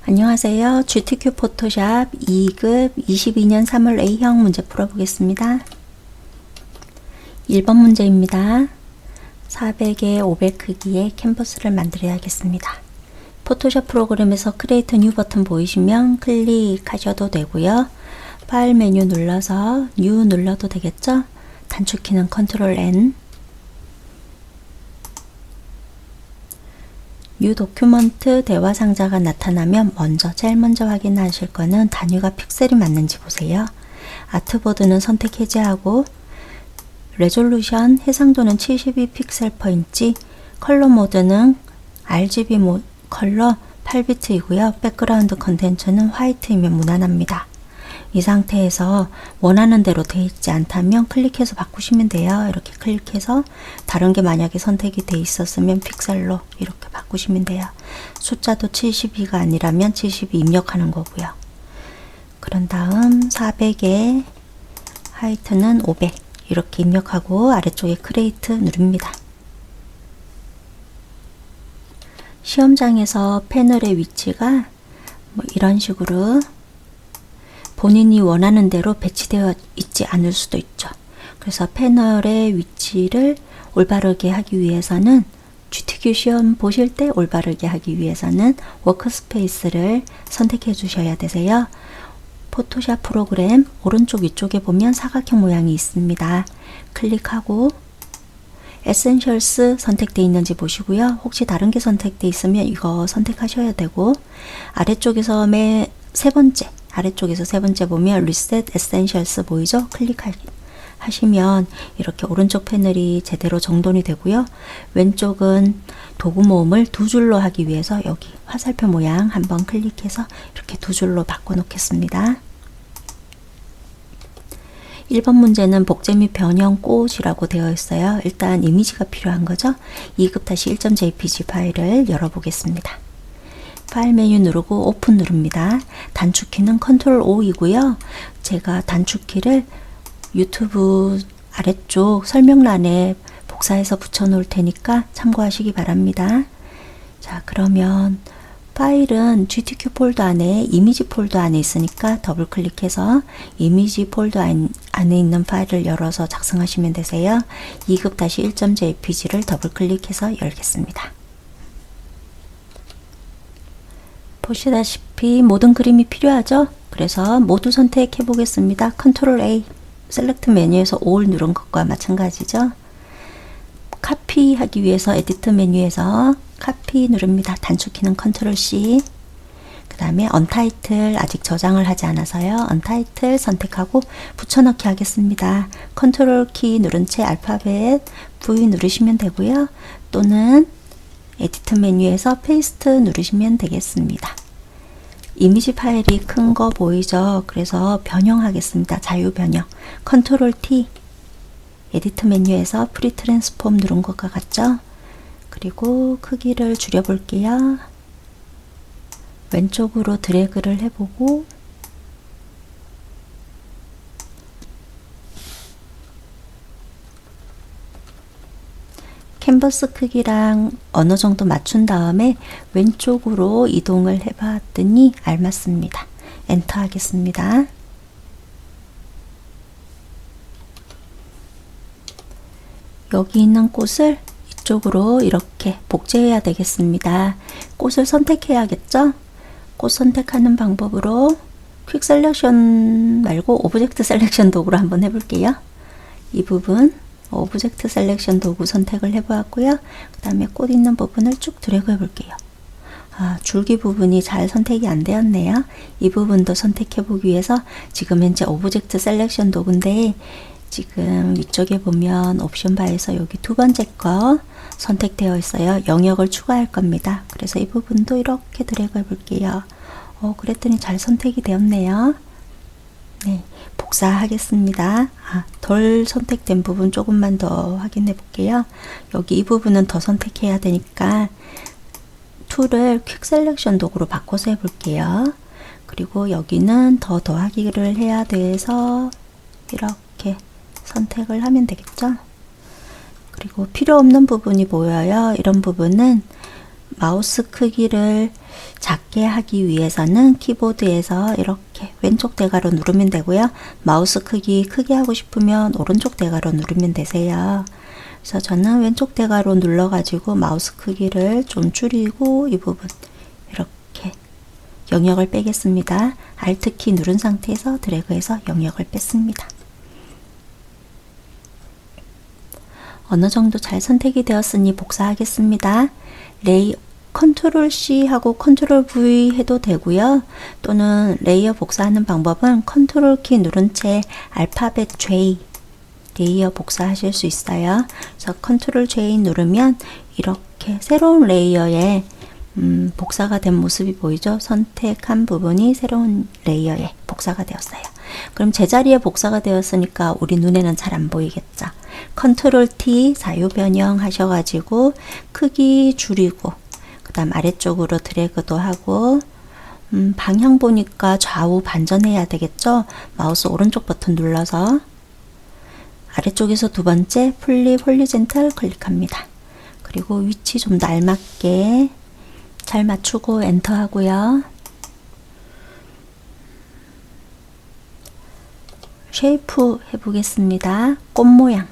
안녕하세요. GTQ 포토샵 2급 22년 3월 A형 문제 풀어보겠습니다. 1번 문제입니다. 400에 500 크기의 캔버스를 만들어야겠습니다. 포토샵 프로그램에서 크리에이트 뉴 버튼 보이시면 클릭하셔도 되고요. 파일 메뉴 눌러서 뉴 눌러도 되겠죠? 단축키는 컨트롤 N. 뉴 도큐먼트 대화 상자가 나타나면 제일 먼저 확인하실 거는 단위가 픽셀이 맞는지 보세요. 아트보드는 선택 해제하고 레졸루션 해상도는 72 픽셀 퍼 인치, 컬러 모드는 RGB 컬러 8비트이고요. 백그라운드 컨텐츠는 화이트이면 무난합니다. 이 상태에서 원하는 대로 되어 있지 않다면 클릭해서 바꾸시면 돼요. 이렇게 클릭해서 다른 게 만약에 선택이 되어 있었으면 픽셀로 이렇게 바꾸시면 돼요. 숫자도 72가 아니라면 72 입력하는 거고요. 그런 다음 400에 하이트는 500 이렇게 입력하고 아래쪽에 크리에이트 누릅니다. 시험장에서 패널의 위치가 이런 식으로 본인이 원하는 대로 배치되어 있지 않을 수도 있죠. 그래서 패널의 위치를 올바르게 하기 위해서는 GTQ 시험 보실 때 올바르게 하기 위해서는 워크스페이스를 선택해 주셔야 되세요. 포토샵 프로그램 오른쪽 위쪽에 보면 사각형 모양이 있습니다. 클릭하고 에센셜스 선택되어 있는지 보시고요. 혹시 다른 게 선택되어 있으면 이거 선택하셔야 되고 아래쪽에서 아래쪽에서 세 번째 보면 리셋 에센셜스 보이죠? 클릭하시면 이렇게 오른쪽 패널이 제대로 정돈이 되고요. 왼쪽은 도구 모음을 두 줄로 하기 위해서 여기 화살표 모양 한번 클릭해서 이렇게 두 줄로 바꿔 놓겠습니다. 1번 문제는 복제 및 변형 꽃이라고 되어 있어요. 일단 이미지가 필요한 거죠. 2급-1.jpg 파일을 열어보겠습니다. 파일 메뉴 누르고 오픈 누릅니다. 단축키는 컨트롤 O이고요. 제가 단축키를 유튜브 아래쪽 설명란에 복사해서 붙여 놓을 테니까 참고하시기 바랍니다. 자, 그러면 파일은 GTQ 폴더 안에 이미지 폴더 안에 있으니까 더블 클릭해서 이미지 폴더 안에 있는 파일을 열어서 작성하시면 되세요. 2급-1.jpg를 더블 클릭해서 열겠습니다. 보시다시피 모든 그림이 필요하죠? 그래서 모두 선택해 보겠습니다. 컨트롤 A 셀렉트 메뉴에서 All 누른 것과 마찬가지죠. 카피 하기 위해서 에디트 메뉴에서 카피 누릅니다. 단축키는 컨트롤 C. 그 다음에 언타이틀 아직 저장을 하지 않아서요. 언타이틀 선택하고 붙여넣기 하겠습니다. 컨트롤 키 누른 채 알파벳 V 누르시면 되고요. 또는 에디트 메뉴에서 페이스트 누르시면 되겠습니다. 이미지 파일이 큰 거 보이죠? 그래서 변형하겠습니다. 자유 변형. 컨트롤 T 에디트 메뉴에서 프리 트랜스폼 누른 것과 같죠? 그리고 크기를 줄여 볼게요. 왼쪽으로 드래그를 해보고 캔버스 크기랑 어느 정도 맞춘 다음에 왼쪽으로 이동을 해봤더니 알맞습니다. 엔터 하겠습니다. 여기 있는 꽃을 이쪽으로 이렇게 복제해야 되겠습니다. 꽃을 선택해야겠죠? 꽃 선택하는 방법으로 퀵 셀렉션 말고 오브젝트 셀렉션 도구로 한번 해볼게요. 이 부분 오브젝트 셀렉션 도구 선택을 해보았고요. 그 다음에 꽃 있는 부분을 쭉 드래그 해볼게요. 줄기 부분이 잘 선택이 안 되었네요. 이 부분도 선택해 보기 위해서 지금 현재 오브젝트 셀렉션 도구인데 지금 위쪽에 보면 옵션 바에서 여기 두 번째 거 선택되어 있어요. 영역을 추가할 겁니다. 그래서 이 부분도 이렇게 드래그 해볼게요. 그랬더니 잘 선택이 되었네요. 네, 복사하겠습니다. 덜 선택된 부분 조금만 더 확인해 볼게요. 여기 이 부분은 더 선택해야 되니까 툴을 퀵 셀렉션 도구로 바꿔서 해 볼게요. 그리고 여기는 더 더하기를 해야 돼서 이렇게 선택을 하면 되겠죠. 그리고 필요 없는 부분이 보여요. 이런 부분은 마우스 크기를 작게 하기 위해서는 키보드에서 이렇게 왼쪽 대괄호 누르면 되고요. 마우스 크기 크게 하고 싶으면 오른쪽 대괄호 누르면 되세요. 그래서 저는 왼쪽 대괄호 눌러가지고 마우스 크기를 좀 줄이고 이 부분 이렇게 영역을 빼겠습니다. Alt키 누른 상태에서 드래그해서 영역을 뺐습니다. 어느 정도 잘 선택이 되었으니 복사하겠습니다. 컨트롤 C 하고 컨트롤 V 해도 되고요. 또는 레이어 복사하는 방법은 컨트롤 키 누른 채 알파벳 J 레이어 복사하실 수 있어요. 그래서 컨트롤 J 누르면 이렇게 새로운 레이어에 복사가 된 모습이 보이죠? 선택한 부분이 새로운 레이어에 복사가 되었어요. 그럼 제자리에 복사가 되었으니까 우리 눈에는 잘 안 보이겠죠? 컨트롤 T 사유 변형 하셔가지고 크기 줄이고 그 다음 아래쪽으로 드래그도 하고 방향 보니까 좌우 반전해야 되겠죠? 마우스 오른쪽 버튼 눌러서 아래쪽에서 두 번째 플립 홀리젠탈 클릭합니다. 그리고 위치 좀 더 알맞게 잘 맞추고 엔터 하고요. 쉐이프 해보겠습니다. 꽃 모양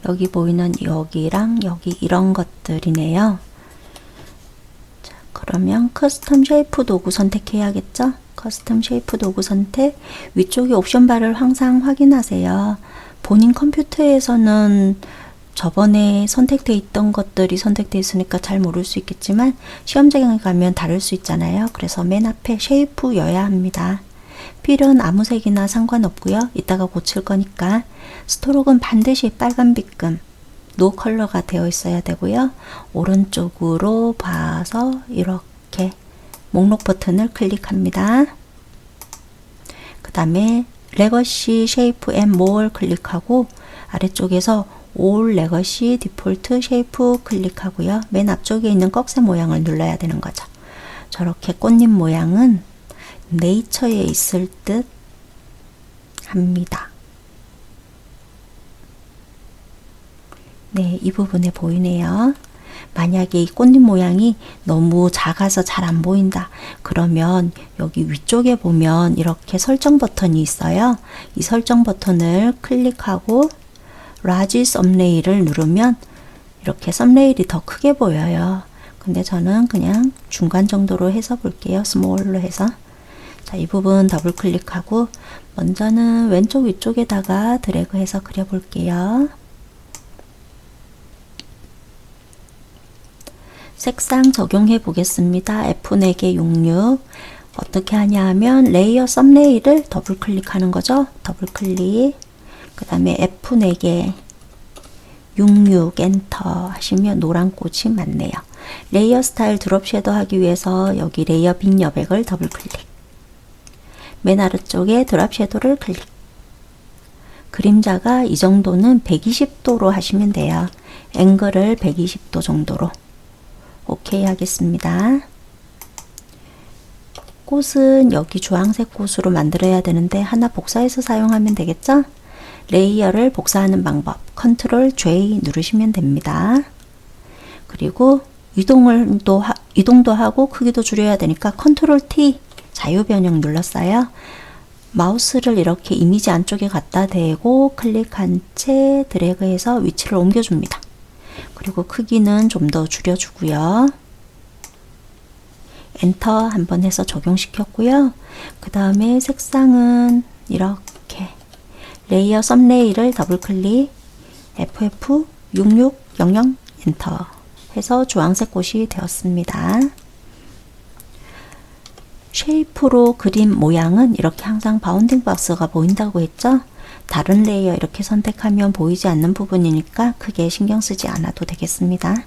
여기 보이는 여기랑 여기 이런 것들이네요. 자, 그러면 커스텀 쉐이프 도구 선택해야겠죠? 커스텀 쉐이프 도구 선택 위쪽에 옵션 바를 항상 확인하세요. 본인 컴퓨터에서는 저번에 선택되어 있던 것들이 선택되어 있으니까 잘 모를 수 있겠지만 시험장에 가면 다를 수 있잖아요. 그래서 맨 앞에 쉐이프여야 합니다. 필은 아무 색이나 상관없고요. 이따가 고칠 거니까 스트로크는 반드시 빨간 빛금 노 컬러가 되어 있어야 되고요. 오른쪽으로 봐서 이렇게 목록 버튼을 클릭합니다. 그 다음에 레거시 쉐이프 앤 모어를 클릭하고 아래쪽에서 올 레거시 디폴트 쉐이프 클릭하고요. 맨 앞쪽에 있는 꺽쇠 모양을 눌러야 되는 거죠. 저렇게 꽃잎 모양은 네이처에 있을 듯 합니다. 네, 이 부분에 보이네요. 만약에 이 꽃잎 모양이 너무 작아서 잘 안 보인다. 그러면 여기 위쪽에 보면 이렇게 설정 버튼이 있어요. 이 설정 버튼을 클릭하고 라지 썸네일을 누르면 이렇게 썸네일이 더 크게 보여요. 근데 저는 그냥 중간 정도로 해서 볼게요. 스몰로 해서. 자, 이 부분 더블 클릭하고 먼저는 왼쪽 위쪽에다가 드래그해서 그려볼게요. 색상 적용해 보겠습니다. F4개 66 어떻게 하냐 하면 레이어 썸네일을 더블 클릭하는 거죠. 더블 클릭 그 다음에 F4개 66 엔터 하시면 노란 꽃이 맞네요. 레이어 스타일 드롭 섀도우 하기 위해서 여기 레이어 빈 여백을 더블 클릭 맨 아래쪽에 드롭 섀도우를 클릭 그림자가 이 정도는 120도로 하시면 돼요. 앵글을 120도 정도로 오케이 하겠습니다. 꽃은 여기 주황색 꽃으로 만들어야 되는데 하나 복사해서 사용하면 되겠죠? 레이어를 복사하는 방법 컨트롤 J 누르시면 됩니다. 그리고 이동도 하고 크기도 줄여야 되니까 컨트롤 T 자유 변형 눌렀어요. 마우스를 이렇게 이미지 안쪽에 갖다 대고 클릭한 채 드래그해서 위치를 옮겨줍니다. 그리고 크기는 좀 더 줄여주고요. 엔터 한번 해서 적용시켰고요. 그 다음에 색상은 이렇게 레이어 썸네일을 더블 클릭 FF6600 엔터 해서 주황색 꽃이 되었습니다. 쉐이프로 그린 모양은 이렇게 항상 바운딩 박스가 보인다고 했죠? 다른 레이어 이렇게 선택하면 보이지 않는 부분이니까 크게 신경 쓰지 않아도 되겠습니다.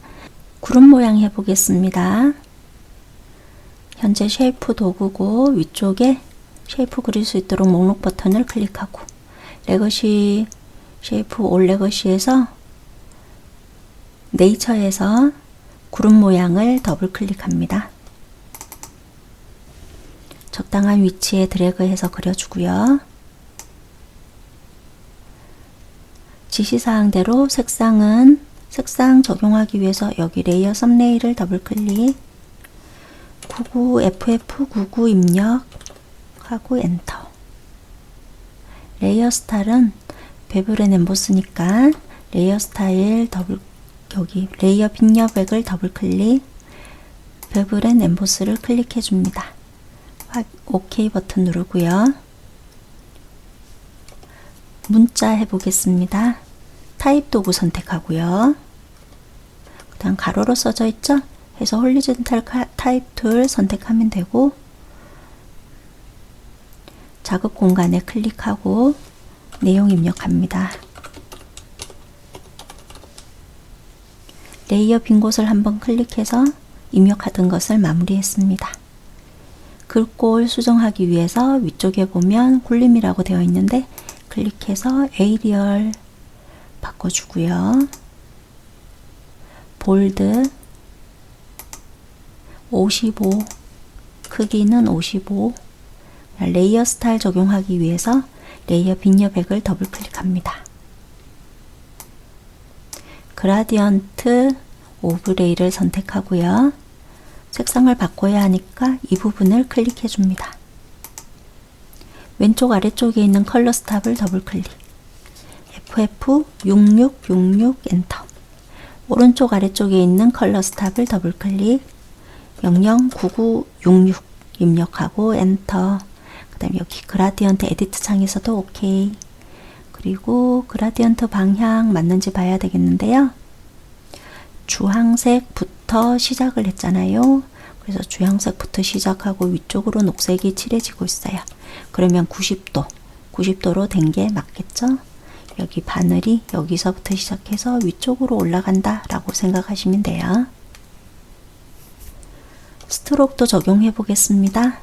구름 모양 해보겠습니다. 현재 쉐이프 도구고 위쪽에 쉐이프 그릴 수 있도록 목록 버튼을 클릭하고 레거시 쉐이프 올 레거시에서 네이처에서 구름 모양을 더블 클릭합니다. 적당한 위치에 드래그해서 그려주고요. 지시사항대로 색상은 색상 적용하기 위해서 여기 레이어 썸네일을 더블 클릭, 99 FF99 입력하고 엔터. 레이어 스타일은 베블 앤 엠보스니까 레이어 스타일 더블, 여기 레이어 빈여백을 더블 클릭, 베블 앤 엠보스를 클릭해 줍니다. OK 버튼 누르고요. 문자 해보겠습니다. 타입 도구 선택하고요. 그 다음 가로로 써져 있죠? 해서 홀리존탈 타입 툴 선택하면 되고, 작업 공간에 클릭하고 내용 입력합니다. 레이어 빈 곳을 한번 클릭해서 입력하던 것을 마무리했습니다. 글꼴 수정하기 위해서 위쪽에 보면 굴림이라고 되어 있는데 클릭해서 에이리얼 바꿔주고요. 볼드 55, 크기는 55. 레이어 스타일 적용하기 위해서 레이어 빈여백을 더블 클릭합니다. 그라디언트 오브레이를 선택하고요. 색상을 바꿔야 하니까 이 부분을 클릭해 줍니다. 왼쪽 아래쪽에 있는 컬러 스탑을 더블 클릭, FF6666 엔터. 오른쪽 아래쪽에 있는 컬러 스탑을 더블 클릭, 009966 입력하고 엔터. 그 다음에 여기 그라디언트 에디트 창에서도 OK. 그리고 그라디언트 방향 맞는지 봐야 되겠는데요. 주황색부터 시작을 했잖아요. 그래서 주황색부터 시작하고 위쪽으로 녹색이 칠해지고 있어요. 그러면 90도로 된 게 맞겠죠? 여기 바늘이 여기서부터 시작해서 위쪽으로 올라간다 라고 생각하시면 돼요. 스트로크도 적용해 보겠습니다.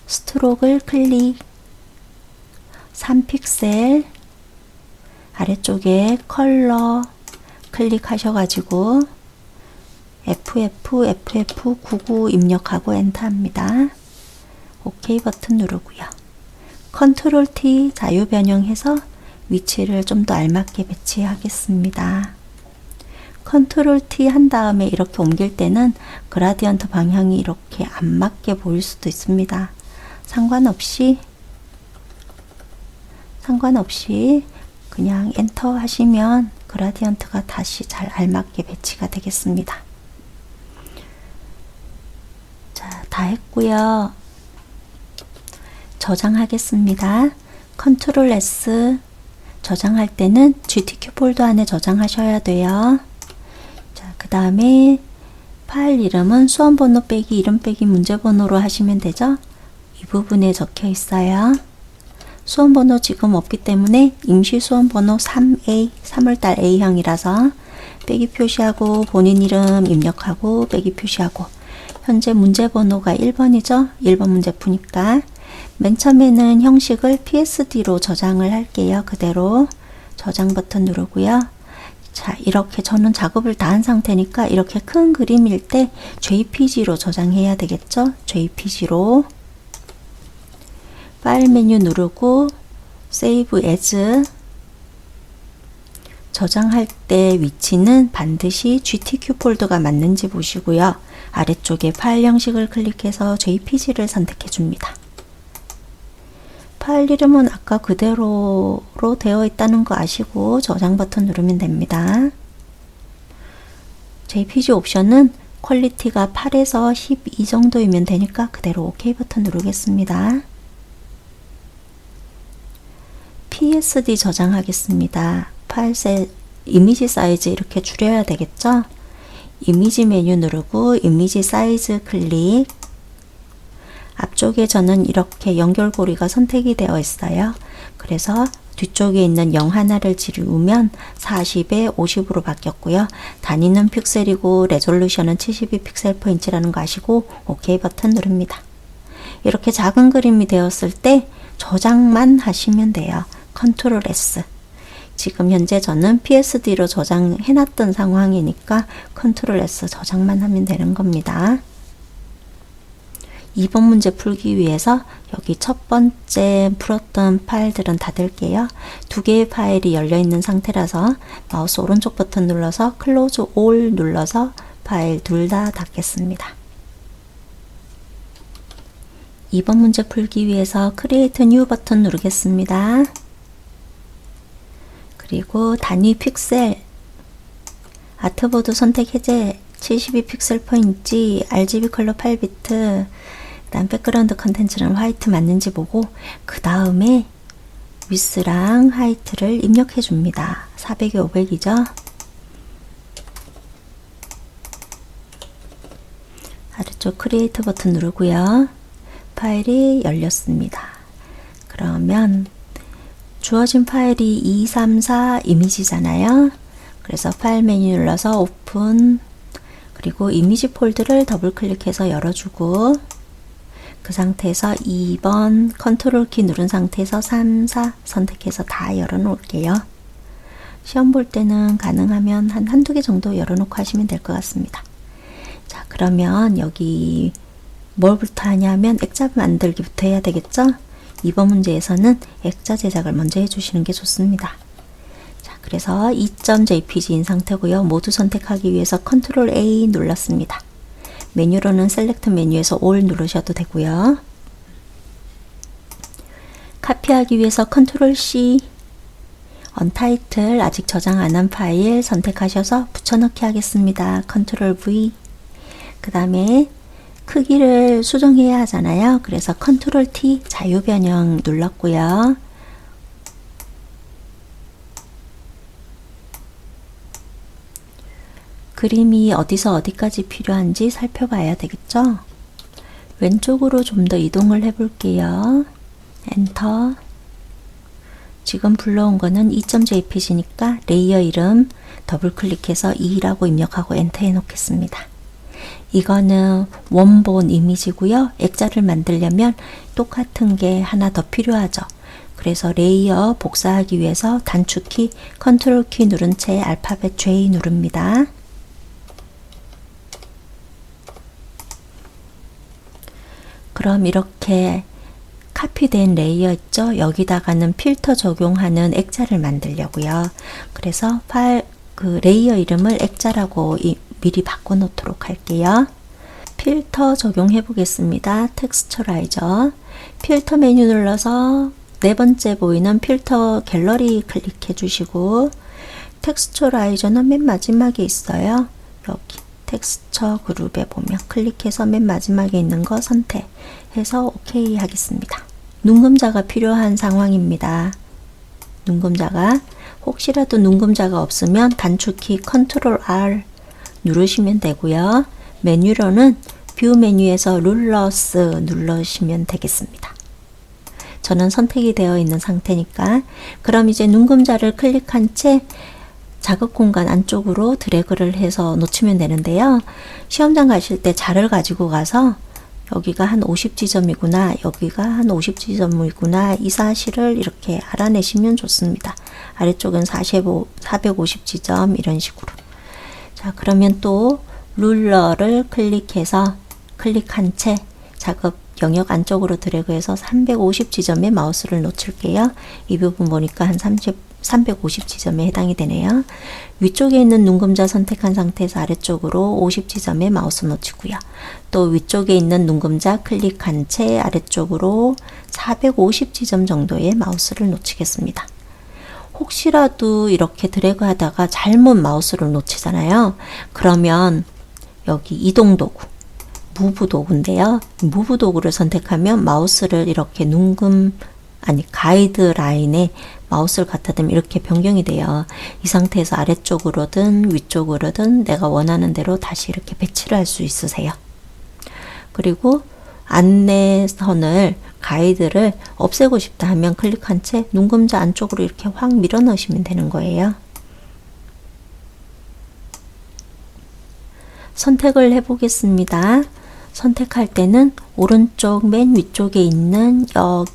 스트로크를 클릭, 3픽셀 아래쪽에 컬러 클릭하셔가지고 FF99 입력하고 엔터 합니다. OK 버튼 누르고요. 컨트롤 T 자유 변형해서 위치를 좀 더 알맞게 배치하겠습니다. 컨트롤 T 한 다음에 이렇게 옮길 때는 그라디언트 방향이 이렇게 안 맞게 보일 수도 있습니다. 상관없이 그냥 엔터 하시면 그라디언트가 다시 잘 알맞게 배치가 되겠습니다. 자, 다 했고요. 저장하겠습니다. 컨트롤 S. 저장할 때는 GTK 폴더 안에 저장하셔야 돼요. 자, 그 다음에 파일 이름은 수험번호 빼기 이름 빼기 문제번호로 하시면 되죠. 이 부분에 적혀 있어요. 수험번호 지금 없기 때문에 임시 수험번호 3A, 3월달 A형이라서 빼기 표시하고 본인 이름 입력하고 빼기 표시하고, 현재 문제번호가 1번이죠. 1번 문제 푸니까 맨 처음에는 형식을 PSD로 저장을 할게요. 그대로 저장 버튼 누르고요. 자, 이렇게 저는 작업을 다 한 상태니까 이렇게 큰 그림일 때 JPG로 저장해야 되겠죠. JPG로 파일 메뉴 누르고 Save As. 저장할 때 위치는 반드시 GTK 폴더가 맞는지 보시고요. 아래쪽에 파일 형식을 클릭해서 JPG를 선택해 줍니다. 파일 이름은 아까 그대로로 되어 있다는 거 아시고 저장 버튼 누르면 됩니다. JPG 옵션은 퀄리티가 8에서 12 정도이면 되니까 그대로 OK 버튼 누르겠습니다. PSD 저장하겠습니다. 이미지 사이즈 이렇게 줄여야 되겠죠? 이미지 메뉴 누르고 이미지 사이즈 클릭. 앞쪽에 저는 이렇게 연결고리가 선택이 되어 있어요. 그래서 뒤쪽에 있는 0 하나를 지우면 40에 50으로 바뀌었고요. 단위는 픽셀이고 레졸루션은 72픽셀/인치라는 거 아시고 OK 버튼 누릅니다. 이렇게 작은 그림이 되었을 때 저장만 하시면 돼요. 컨트롤 S. 지금 현재 저는 PSD로 저장해 놨던 상황이니까 컨트롤 S 저장만 하면 되는 겁니다. 2번 문제 풀기 위해서 여기 첫 번째 풀었던 파일들은 닫을게요. 두 개의 파일이 열려 있는 상태라서 마우스 오른쪽 버튼 눌러서 클로즈 올 눌러서 파일 둘 다 닫겠습니다. 2번 문제 풀기 위해서 크리에이트 뉴 버튼 누르겠습니다. 그리고 단위 픽셀, 아트보드 선택 해제, 72픽셀 포인트, RGB 컬러 8비트, 그다음 백그라운드 컨텐츠는 화이트 맞는지 보고 그 다음에 위스랑 하이트를 입력해 줍니다. 400에 500이죠. 아래쪽 크리에이트 버튼 누르고요. 파일이 열렸습니다. 그러면 주어진 파일이 234 이미지잖아요. 그래서 파일 메뉴 눌러서 오픈, 그리고 이미지 폴드를 더블 클릭해서 열어주고 그 상태에서 2번 컨트롤 키 누른 상태에서 3, 4 선택해서 다 열어 놓을게요. 시험 볼 때는 가능하면 한두 개 정도 열어놓고 하시면 될 것 같습니다. 자, 그러면 여기 뭘부터 하냐면 액자 만들기부터 해야 되겠죠? 이번 문제에서는 액자 제작을 먼저 해주시는 게 좋습니다. 자, 그래서 2.jpg인 상태고요. 모두 선택하기 위해서 컨트롤 A 눌렀습니다. 메뉴로는 셀렉트 메뉴에서 올 누르셔도 되고요. 카피하기 위해서 컨트롤 C, 언타이틀 아직 저장 안 한 파일 선택하셔서 붙여넣기 하겠습니다. 컨트롤 V. 그 다음에 크기를 수정해야 하잖아요. 그래서 컨트롤 T 자유 변형 눌렀고요. 그림이 어디서 어디까지 필요한지 살펴봐야 되겠죠? 왼쪽으로 좀 더 이동을 해 볼게요. 엔터. 지금 불러온 거는 2.jpg니까 레이어 이름 더블 클릭해서 2라고 입력하고 엔터 해 놓겠습니다. 이거는 원본 이미지고요. 액자를 만들려면 똑같은 게 하나 더 필요하죠. 그래서 레이어 복사하기 위해서 단축키 컨트롤 키 누른 채 알파벳 J 누릅니다. 그럼 이렇게 카피된 레이어 있죠? 여기다가는 필터 적용하는 액자를 만들려고요. 그래서 레이어 이름을 액자라고 미리 바꿔 놓도록 할게요. 필터 적용해 보겠습니다. 텍스처라이저. 필터 메뉴 눌러서 네 번째 보이는 필터 갤러리 클릭해 주시고 텍스처라이저는 맨 마지막에 있어요. 여기 텍스처 그룹에 보면 클릭해서 맨 마지막에 있는 거 선택해서 OK 하겠습니다. 눈금자가 필요한 상황입니다. 눈금자가 혹시라도 눈금자가 없으면 단축키 컨트롤 R 누르시면 되고요. 메뉴로는 뷰 메뉴에서 룰러스 누르시면 되겠습니다. 저는 선택이 되어 있는 상태니까 그럼 이제 눈금자를 클릭한 채 작업 공간 안쪽으로 드래그를 해서 놓치면 되는데요. 시험장 가실 때 자를 가지고 가서 여기가 한 50지점이구나, 여기가 한 50지점이구나 이 사실을 이렇게 알아내시면 좋습니다. 아래쪽은 450지점 이런 식으로. 자, 그러면 또 룰러를 클릭한 채 작업 영역 안쪽으로 드래그해서 350지점에 마우스를 놓칠게요. 이 부분 보니까 한 350지점에 해당이 되네요. 위쪽에 있는 눈금자 선택한 상태에서 아래쪽으로 50지점에 마우스 놓치고요. 또 위쪽에 있는 눈금자 클릭한 채 아래쪽으로 450지점 정도의 마우스를 놓치겠습니다. 혹시라도 이렇게 드래그 하다가 잘못 마우스를 놓치잖아요. 그러면 여기 이동 도구, 무브 도구인데요. 무브 도구를 선택하면 마우스를 이렇게 가이드 라인에 마우스를 갖다 대면 이렇게 변경이 돼요. 이 상태에서 아래쪽으로든 위쪽으로든 내가 원하는 대로 다시 이렇게 배치를 할 수 있으세요. 그리고 안내선을 가이드를 없애고 싶다 하면 클릭한 채 눈금자 안쪽으로 이렇게 확 밀어 넣으시면 되는 거예요. 선택을 해 보겠습니다. 선택할 때는 오른쪽 맨 위쪽에 있는 여기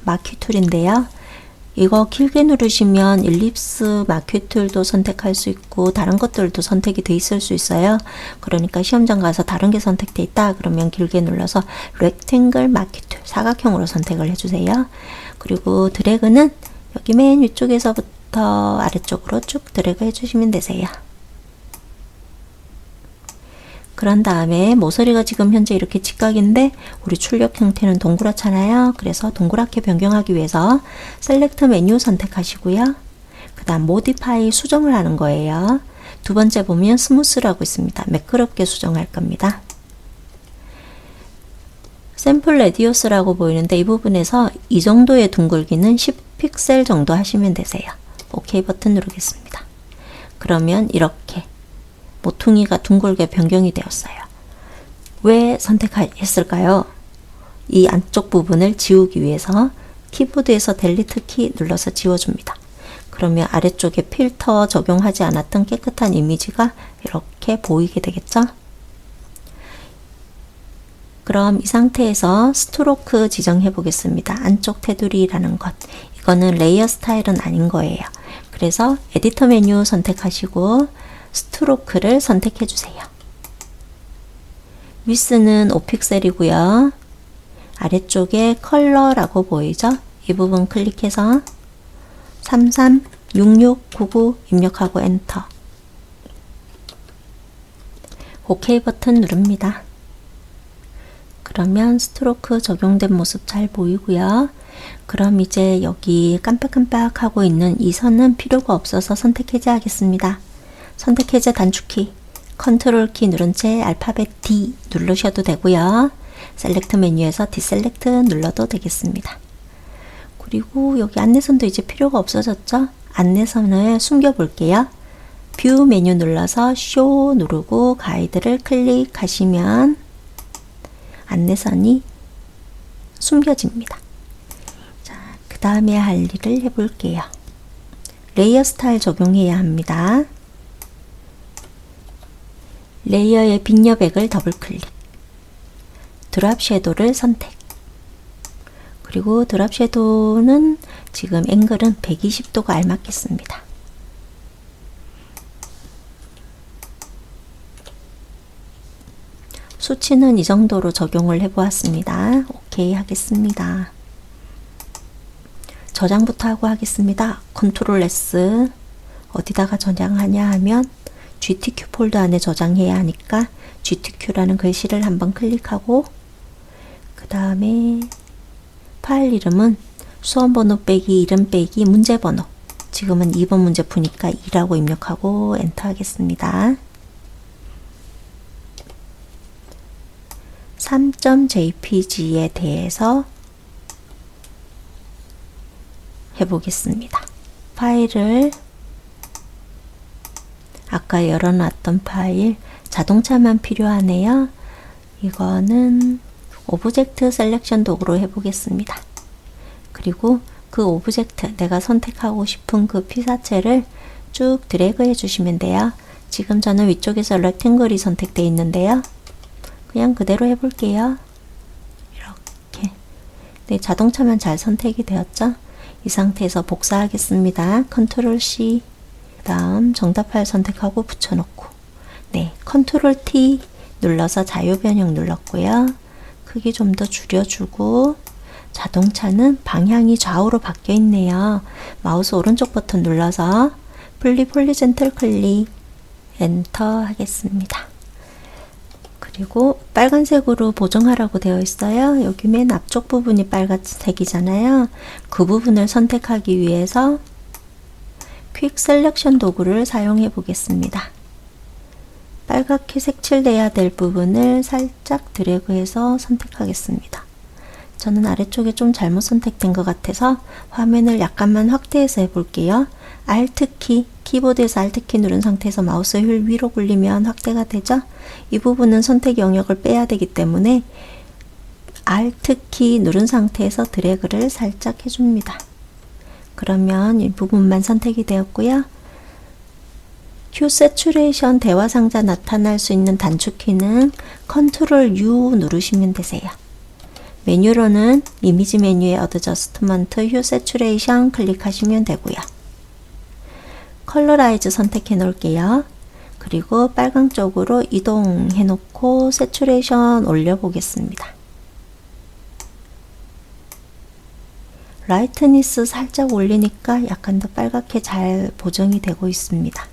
마키 툴인데요. 이거 길게 누르시면 일립스 마큐 툴도 선택할 수 있고 다른 것들도 선택이 돼 있을 수 있어요. 그러니까 시험장 가서 다른 게 선택돼 있다 그러면 길게 눌러서 렉탱글 마큐 툴 사각형으로 선택을 해주세요. 그리고 드래그는 여기 맨 위쪽에서부터 아래쪽으로 쭉 드래그 해주시면 되세요. 그런 다음에 모서리가 지금 현재 이렇게 직각인데 우리 출력 형태는 동그랗잖아요. 그래서 동그랗게 변경하기 위해서 셀렉트 메뉴 선택하시고요. 그 다음 모디파이 수정을 하는 거예요. 두 번째 보면 스무스라고 있습니다. 매끄럽게 수정할 겁니다. 샘플 레디오스라고 보이는데 이 부분에서 이 정도의 둥글기는 10픽셀 정도 하시면 되세요. OK 버튼 누르겠습니다. 그러면 이렇게 모퉁이가 둥글게 변경이 되었어요. 왜 선택했을까요? 이 안쪽 부분을 지우기 위해서 키보드에서 델리트 키 눌러서 지워줍니다. 그러면 아래쪽에 필터 적용하지 않았던 깨끗한 이미지가 이렇게 보이게 되겠죠? 그럼 이 상태에서 스트로크 지정해 보겠습니다. 안쪽 테두리라는 것. 이거는 레이어 스타일은 아닌 거예요. 그래서 에디터 메뉴 선택하시고 스트로크를 선택해 주세요. 위스는 5픽셀이고요. 아래쪽에 컬러라고 보이죠? 이 부분 클릭해서 336699 입력하고 엔터. OK 버튼 누릅니다. 그러면 스트로크 적용된 모습 잘 보이고요. 그럼 이제 여기 깜빡깜빡 하고 있는 이 선은 필요가 없어서 선택 해제하겠습니다. 선택 해제 단축키 컨트롤 키 누른 채 알파벳 D 누르셔도 되고요. 셀렉트 메뉴에서 디셀렉트 눌러도 되겠습니다. 그리고 여기 안내선도 이제 필요가 없어졌죠? 안내선을 숨겨 볼게요. 뷰 메뉴 눌러서 쇼 누르고 가이드를 클릭하시면 안내선이 숨겨집니다. 자, 그 다음에 할 일을 해볼게요. 레이어 스타일 적용해야 합니다. 레이어의 빈 여백을 더블 클릭. 드랍 섀도우를 선택. 그리고 드랍 섀도우는 지금 앵글은 120도가 알맞겠습니다. 수치는 이 정도로 적용을 해보았습니다. OK 하겠습니다. 저장부터 하고 하겠습니다. 컨트롤 S 어디다가 저장하냐 하면 GTQ 폴더 안에 저장해야 하니까 GTQ라는 글씨를 한번 클릭하고 그 다음에 파일 이름은 수험번호 빼기 이름 빼기 문제번호 지금은 2번 문제 푸니까 2라고 입력하고 엔터 하겠습니다. 3.jpg에 대해서 해보겠습니다. 파일을 아까 열어놨던 파일 자동차만 필요하네요. 이거는 오브젝트 셀렉션 도구로 해보겠습니다. 그리고 그 오브젝트 내가 선택하고 싶은 그 피사체를 쭉 드래그 해주시면 돼요. 지금 저는 위쪽에서 렉탱글이 선택되어 있는데요. 그냥 그대로 해볼게요. 이렇게. 네, 자동차만 잘 선택이 되었죠? 이 상태에서 복사하겠습니다. 컨트롤 C 그 다음 정답 파일 선택하고 붙여놓고 네, 컨트롤 T 눌러서 자유 변형 눌렀고요. 크기 좀 더 줄여주고 자동차는 방향이 좌우로 바뀌어 있네요. 마우스 오른쪽 버튼 눌러서 플립 홀리젠틀 클릭 엔터 하겠습니다. 그리고 빨간색으로 보정하라고 되어 있어요. 여기 맨 앞쪽 부분이 빨간색이잖아요. 그 부분을 선택하기 위해서 퀵 셀렉션 도구를 사용해 보겠습니다. 빨갛게 색칠돼야 될 부분을 살짝 드래그해서 선택하겠습니다. 저는 아래쪽에 좀 잘못 선택된 것 같아서 화면을 약간만 확대해서 해볼게요. Alt키, 키보드에서 Alt키 누른 상태에서 마우스 휠 위로 굴리면 확대가 되죠? 이 부분은 선택 영역을 빼야 되기 때문에 Alt키 누른 상태에서 드래그를 살짝 해줍니다. 그러면 이 부분만 선택이 되었고요. 큐 세츄레이션 대화 상자 나타날 수 있는 단축키는 컨트롤 U 누르시면 되세요. 메뉴로는 이미지 메뉴의 어드저스트먼트, 휴 세츄레이션 클릭하시면 되고요. 컬러라이즈 선택해 놓을게요. 그리고 빨강 쪽으로 이동해 놓고 세츄레이션 올려 보겠습니다. 라이트니스 살짝 올리니까 약간 더 빨갛게 잘 보정이 되고 있습니다.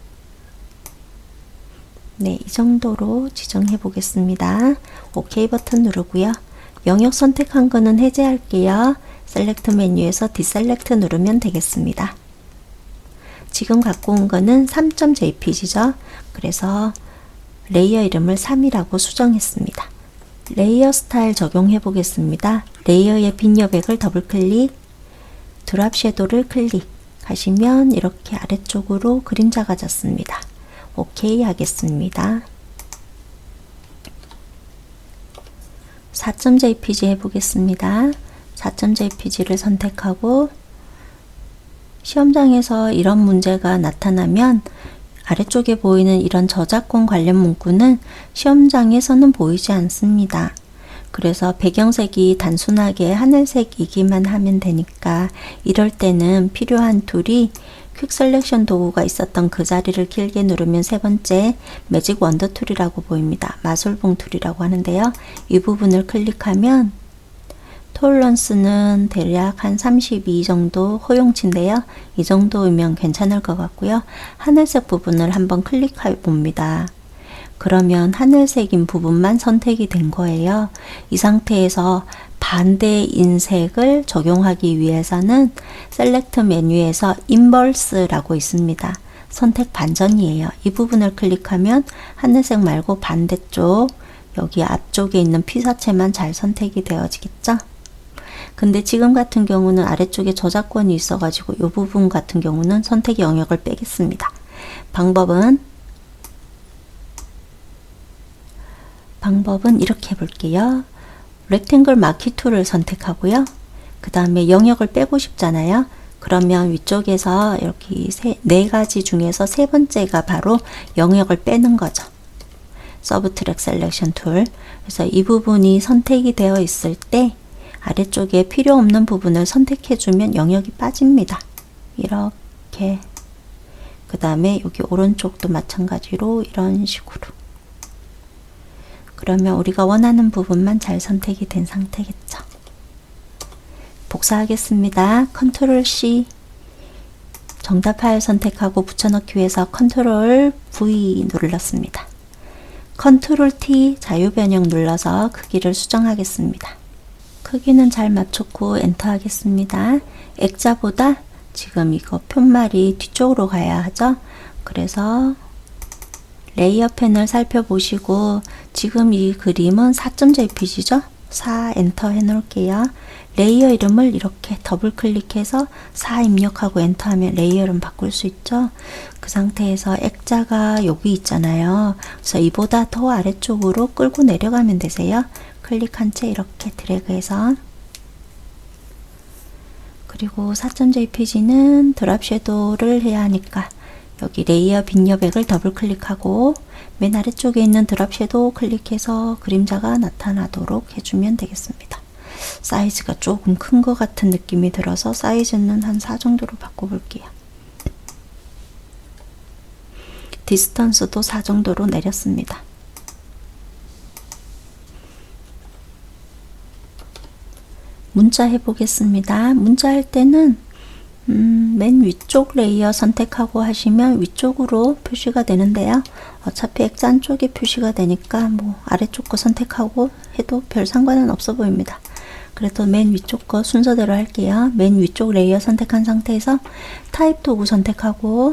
네, 이 정도로 지정해 보겠습니다. OK 버튼 누르고요. 영역 선택한 거는 해제할게요. 셀렉트 메뉴에서 디셀렉트 누르면 되겠습니다. 지금 갖고 온 거는 3.jpg죠. 그래서 레이어 이름을 3이라고 수정했습니다. 레이어 스타일 적용해 보겠습니다. 레이어의 빈 여백을 더블 클릭, 드랍 섀도우를 클릭하시면 이렇게 아래쪽으로 그림자가 졌습니다. OK 하겠습니다. 4.jpg 해보겠습니다. 4.jpg를 선택하고 시험장에서 이런 문제가 나타나면 아래쪽에 보이는 이런 저작권 관련 문구는 시험장에서는 보이지 않습니다. 그래서 배경색이 단순하게 하늘색이기만 하면 되니까 이럴 때는 필요한 툴이 퀵 셀렉션 도구가 있었던 그 자리를 길게 누르면 세 번째 매직 원더 툴이라고 보입니다. 마술봉 툴이라고 하는데요. 이 부분을 클릭하면 톨런스는 대략 한 32 정도 허용치인데요. 이 정도면 괜찮을 것 같고요. 하늘색 부분을 한번 클릭해 봅니다. 그러면 하늘색인 부분만 선택이 된 거예요. 이 상태에서 반대 인색을 적용하기 위해서는 셀렉트 메뉴에서 인버스라고 있습니다. 선택 반전이에요. 이 부분을 클릭하면 하늘색 말고 반대쪽 여기 앞쪽에 있는 피사체만 잘 선택이 되어지겠죠? 근데 지금 같은 경우는 아래쪽에 저작권이 있어가지고 이 부분 같은 경우는 선택 영역을 빼겠습니다. 방법은 이렇게 해볼게요. 렉탱글 마키 툴을 선택하고요. 그 다음에 영역을 빼고 싶잖아요. 그러면 위쪽에서 이렇게 네 가지 중에서 세 번째가 바로 영역을 빼는 거죠. 서브 트랙 셀렉션 툴. 그래서 이 부분이 선택이 되어 있을 때 아래쪽에 필요 없는 부분을 선택해주면 영역이 빠집니다. 이렇게. 그 다음에 여기 오른쪽도 마찬가지로 이런 식으로. 그러면 우리가 원하는 부분만 잘 선택이 된 상태겠죠. 복사하겠습니다. 컨트롤 C. 정답 파일 선택하고 붙여넣기 위해서 컨트롤 V 눌렀습니다. 컨트롤 T 자유 변형 눌러서 크기를 수정하겠습니다. 크기는 잘 맞췄고 엔터 하겠습니다. 액자보다 지금 이거 푯말이 뒤쪽으로 가야 하죠. 그래서 레이어 펜을 살펴보시고 지금 이 그림은 4.jpg죠. 4 엔터 해 놓을게요. 레이어 이름을 이렇게 더블 클릭해서 4 입력하고 엔터 하면 레이어 이름 바꿀 수 있죠. 그 상태에서 액자가 여기 있잖아요. 그래서 이보다 더 아래쪽으로 끌고 내려가면 되세요. 클릭한 채 이렇게 드래그해서 그리고 4.jpg는 드랍 섀도우를 해야 하니까 여기 레이어 빈 여백을 더블 클릭하고 맨 아래쪽에 있는 드랍 섀도우 클릭해서 그림자가 나타나도록 해주면 되겠습니다. 사이즈가 조금 큰 것 같은 느낌이 들어서 사이즈는 한 4 정도로 바꿔볼게요. 디스턴스도 4 정도로 내렸습니다. 문자 해보겠습니다. 문자 할 때는 맨 위쪽 레이어 선택하고 하시면 위쪽으로 표시가 되는데요. 어차피 액자 안쪽에 표시가 되니까 뭐 아래쪽 거 선택하고 해도 별 상관은 없어 보입니다. 그래도 맨 위쪽 거 순서대로 할게요. 맨 위쪽 레이어 선택한 상태에서 타입 도구 선택하고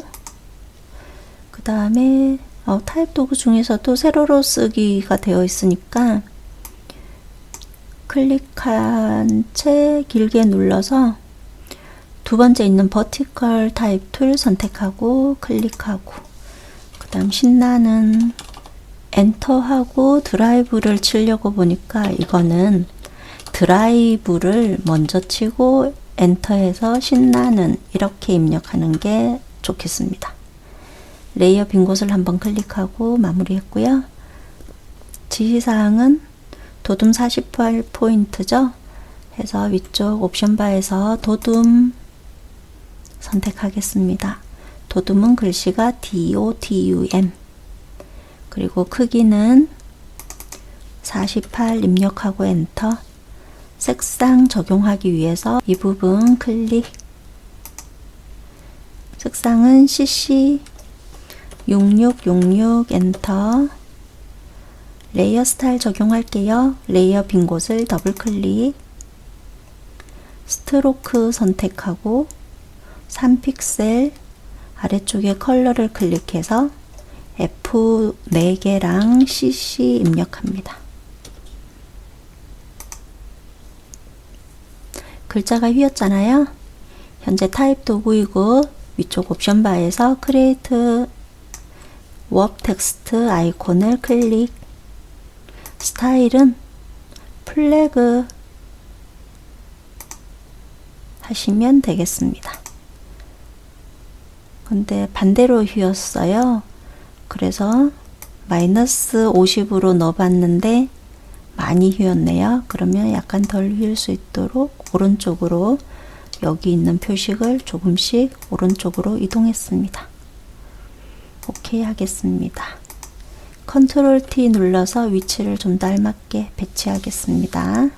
그 다음에 타입 도구 중에서도 세로로 쓰기가 되어 있으니까 클릭한 채 길게 눌러서 두 번째 있는 버티컬 타입 툴 선택하고 클릭하고 그 다음 신나는 엔터하고 드라이브를 치려고 보니까 이거는 드라이브를 먼저 치고 엔터해서 신나는 이렇게 입력하는 게 좋겠습니다. 레이어 빈 곳을 한번 클릭하고 마무리했고요. 지시사항은 도둠 48포인트죠. 해서 위쪽 옵션 바에서 도둠 선택하겠습니다. 도둠은 글씨가 DOTUM, 그리고 크기는 48 입력하고 엔터. 색상 적용하기 위해서 이 부분 클릭. 색상은 CC 6666 엔터. 레이어 스타일 적용할게요. 레이어 빈 곳을 더블 클릭. 스트로크 선택하고 3픽셀 아래쪽에 컬러를 클릭해서 F 4개랑 CC 입력합니다. 글자가 휘었잖아요. 현재 타입 도구이고 위쪽 옵션 바에서 크리에이트 워 텍스트 아이콘을 클릭. 스타일은 플래그 하시면 되겠습니다. 근데 반대로 휘었어요. 그래서 마이너스 50으로 넣어봤는데 많이 휘었네요. 그러면 약간 덜 휘을 수 있도록 오른쪽으로 여기 있는 표식을 조금씩 오른쪽으로 이동했습니다. 오케이 하겠습니다. 컨트롤 T 눌러서 위치를 좀 더 알맞게 배치하겠습니다.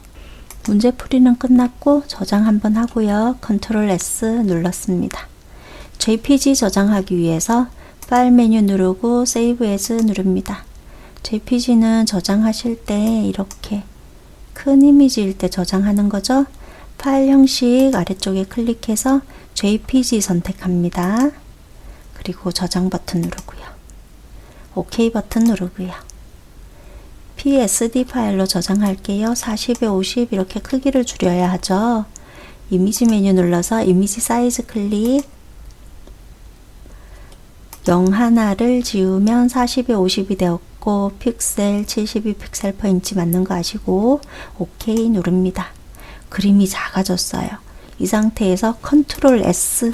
문제풀이는 끝났고 저장 한번 하고요. 컨트롤 S 눌렀습니다. JPG 저장하기 위해서 파일 메뉴 누르고 세이브 에즈 누릅니다. JPG는 저장하실 때 이렇게 큰 이미지일 때 저장하는 거죠. 파일 형식 아래쪽에 클릭해서 JPG 선택합니다. 그리고 저장 버튼 누르고요. OK 버튼 누르고요. PSD 파일로 저장할게요. 40에 50 이렇게 크기를 줄여야 하죠. 이미지 메뉴 눌러서 이미지 사이즈 클릭. 0 하나를 지우면 40에 50이 되었고 픽셀 72 픽셀 퍼 인치 맞는 거 아시고 OK 누릅니다. 그림이 작아졌어요. 이 상태에서 컨트롤 S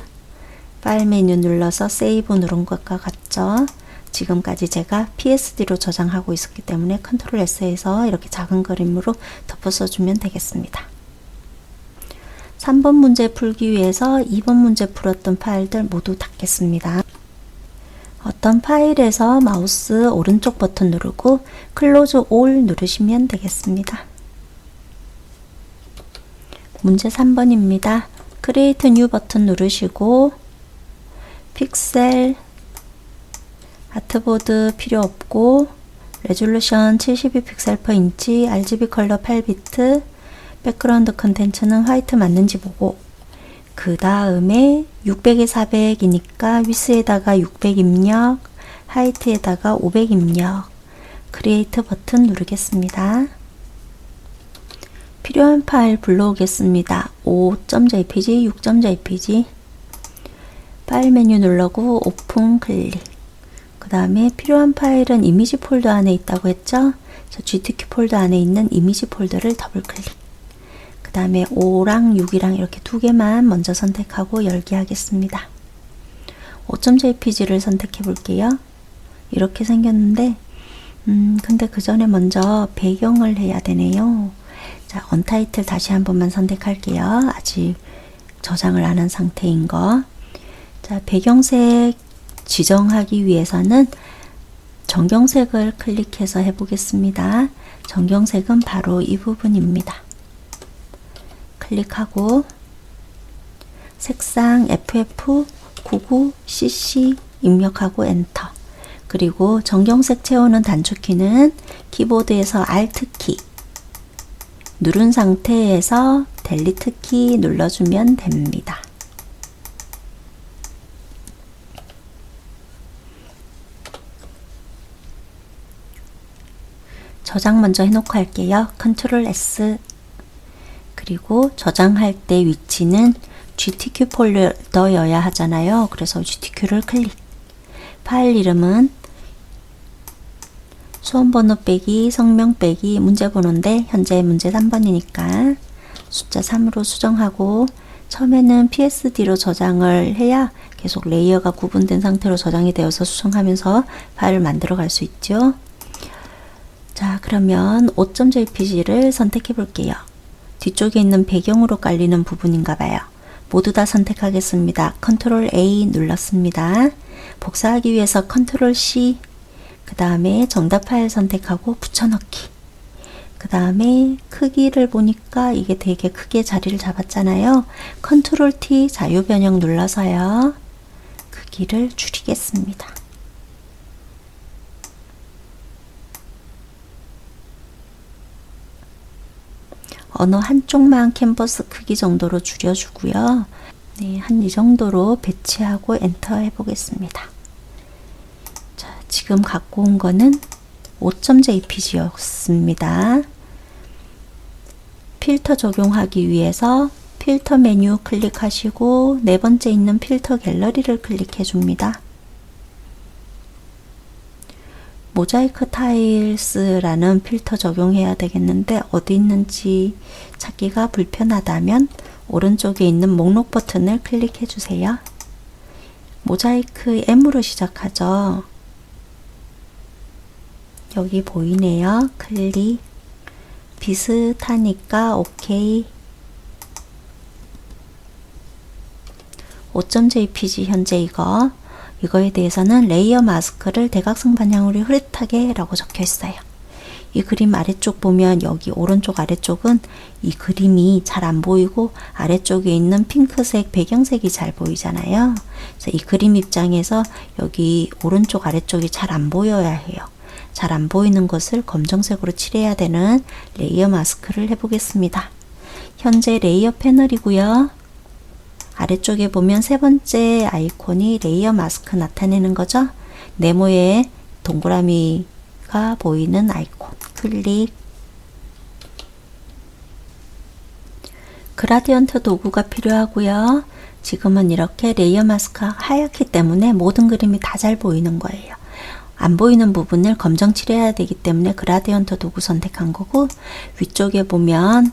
파일 메뉴 눌러서 세이브 누른 것과 같죠. 지금까지 제가 PSD로 저장하고 있었기 때문에 컨트롤 S에서 이렇게 작은 그림으로 덮어서 주면 되겠습니다. 3번 문제 풀기 위해서 2번 문제 풀었던 파일들 모두 닫겠습니다. 어떤 파일에서 마우스 오른쪽 버튼 누르고 클로즈 올 누르시면 되겠습니다. 문제 3번입니다. 크리에이트 뉴 버튼 누르시고 픽셀 아트보드 필요 없고 레졸루션 72 픽셀 퍼 인치 RGB 컬러 8비트 백그라운드 컨텐츠는 화이트 맞는지 보고 그 다음에 600에 400이니까 위스에다가 600 입력 하이트에다가 500 입력 크리에이트 버튼 누르겠습니다. 필요한 파일 불러오겠습니다. 5.jpg, 6.jpg 파일 메뉴 누르고 오픈 클릭. 그 다음에 필요한 파일은 이미지 폴더 안에 있다고 했죠? GTK 폴더 안에 있는 이미지 폴더를 더블 클릭. 그 다음에 5랑 6이랑 이렇게 두 개만 먼저 선택하고 열기 하겠습니다. 5.jpg를 선택해 볼게요. 이렇게 생겼는데 근데 그 전에 먼저 배경을 해야 되네요. 자, 언타이틀 다시 한 번만 선택할게요. 아직 저장을 안 한 상태인 거. 자, 배경색 지정하기 위해서는 정경색을 클릭해서 해보겠습니다. 정경색은 바로 이 부분입니다. 클릭하고 색상 FF99CC 입력하고 엔터. 그리고 정경색 채우는 단축키는 키보드에서 Alt키 누른 상태에서 델리트 키 눌러주면 됩니다. 저장 먼저 해놓고 할게요. 컨트롤 S. 그리고 저장할 때 위치는 GTK 폴더여야 하잖아요. 그래서 GTK를 클릭. 파일 이름은 수험번호 빼기 성명 빼기 문제번호인데 현재 문제 3번이니까 숫자 3으로 수정하고 처음에는 PSD로 저장을 해야 계속 레이어가 구분된 상태로 저장이 되어서 수정하면서 파일을 만들어 갈 수 있죠. 자, 그러면 5.jpg를 선택해 볼게요. 뒤쪽에 있는 배경으로 깔리는 부분인가 봐요. 모두 다 선택하겠습니다. 컨트롤 A 눌렀습니다. 복사하기 위해서 컨트롤 C, 그 다음에 정답 파일 선택하고 붙여넣기. 그 다음에 크기를 보니까 이게 되게 크게 자리를 잡았잖아요. 컨트롤 T 자유 변형 눌러서요. 크기를 줄이겠습니다. 어느 한쪽만 캔버스 크기 정도로 줄여주고요. 네, 한 이 정도로 배치하고 엔터 해보겠습니다. 자, 지금 갖고 온 거는 5.jpg였습니다. 필터 적용하기 위해서 필터 메뉴 클릭하시고 네 번째 있는 필터 갤러리를 클릭해 줍니다. 모자이크 타일스라는 필터 적용해야 되겠는데 어디 있는지 찾기가 불편하다면 오른쪽에 있는 목록 버튼을 클릭해 주세요. 모자이크 M으로 시작하죠. 여기 보이네요. 클릭. 비슷하니까 OK. 5.jpg 현재 이거에 대해서는 레이어 마스크를 대각선 방향으로 흐릿하게 라고 적혀 있어요. 이 그림 아래쪽 보면 여기 오른쪽 아래쪽은 이 그림이 잘 안 보이고 아래쪽에 있는 핑크색 배경색이 잘 보이잖아요. 그래서 이 그림 입장에서 여기 오른쪽 아래쪽이 잘 안 보여야 해요. 잘 안 보이는 것을 검정색으로 칠해야 되는 레이어 마스크를 해보겠습니다. 현재 레이어 패널이고요. 아래쪽에 보면 세 번째 아이콘이 레이어 마스크 나타내는 거죠. 네모에 동그라미가 보이는 아이콘 클릭. 그라디언트 도구가 필요하고요. 지금은 이렇게 레이어 마스크가 하얗기 때문에 모든 그림이 다 잘 보이는 거예요. 안 보이는 부분을 검정 칠해야 되기 때문에 그라디언트 도구 선택한 거고, 위쪽에 보면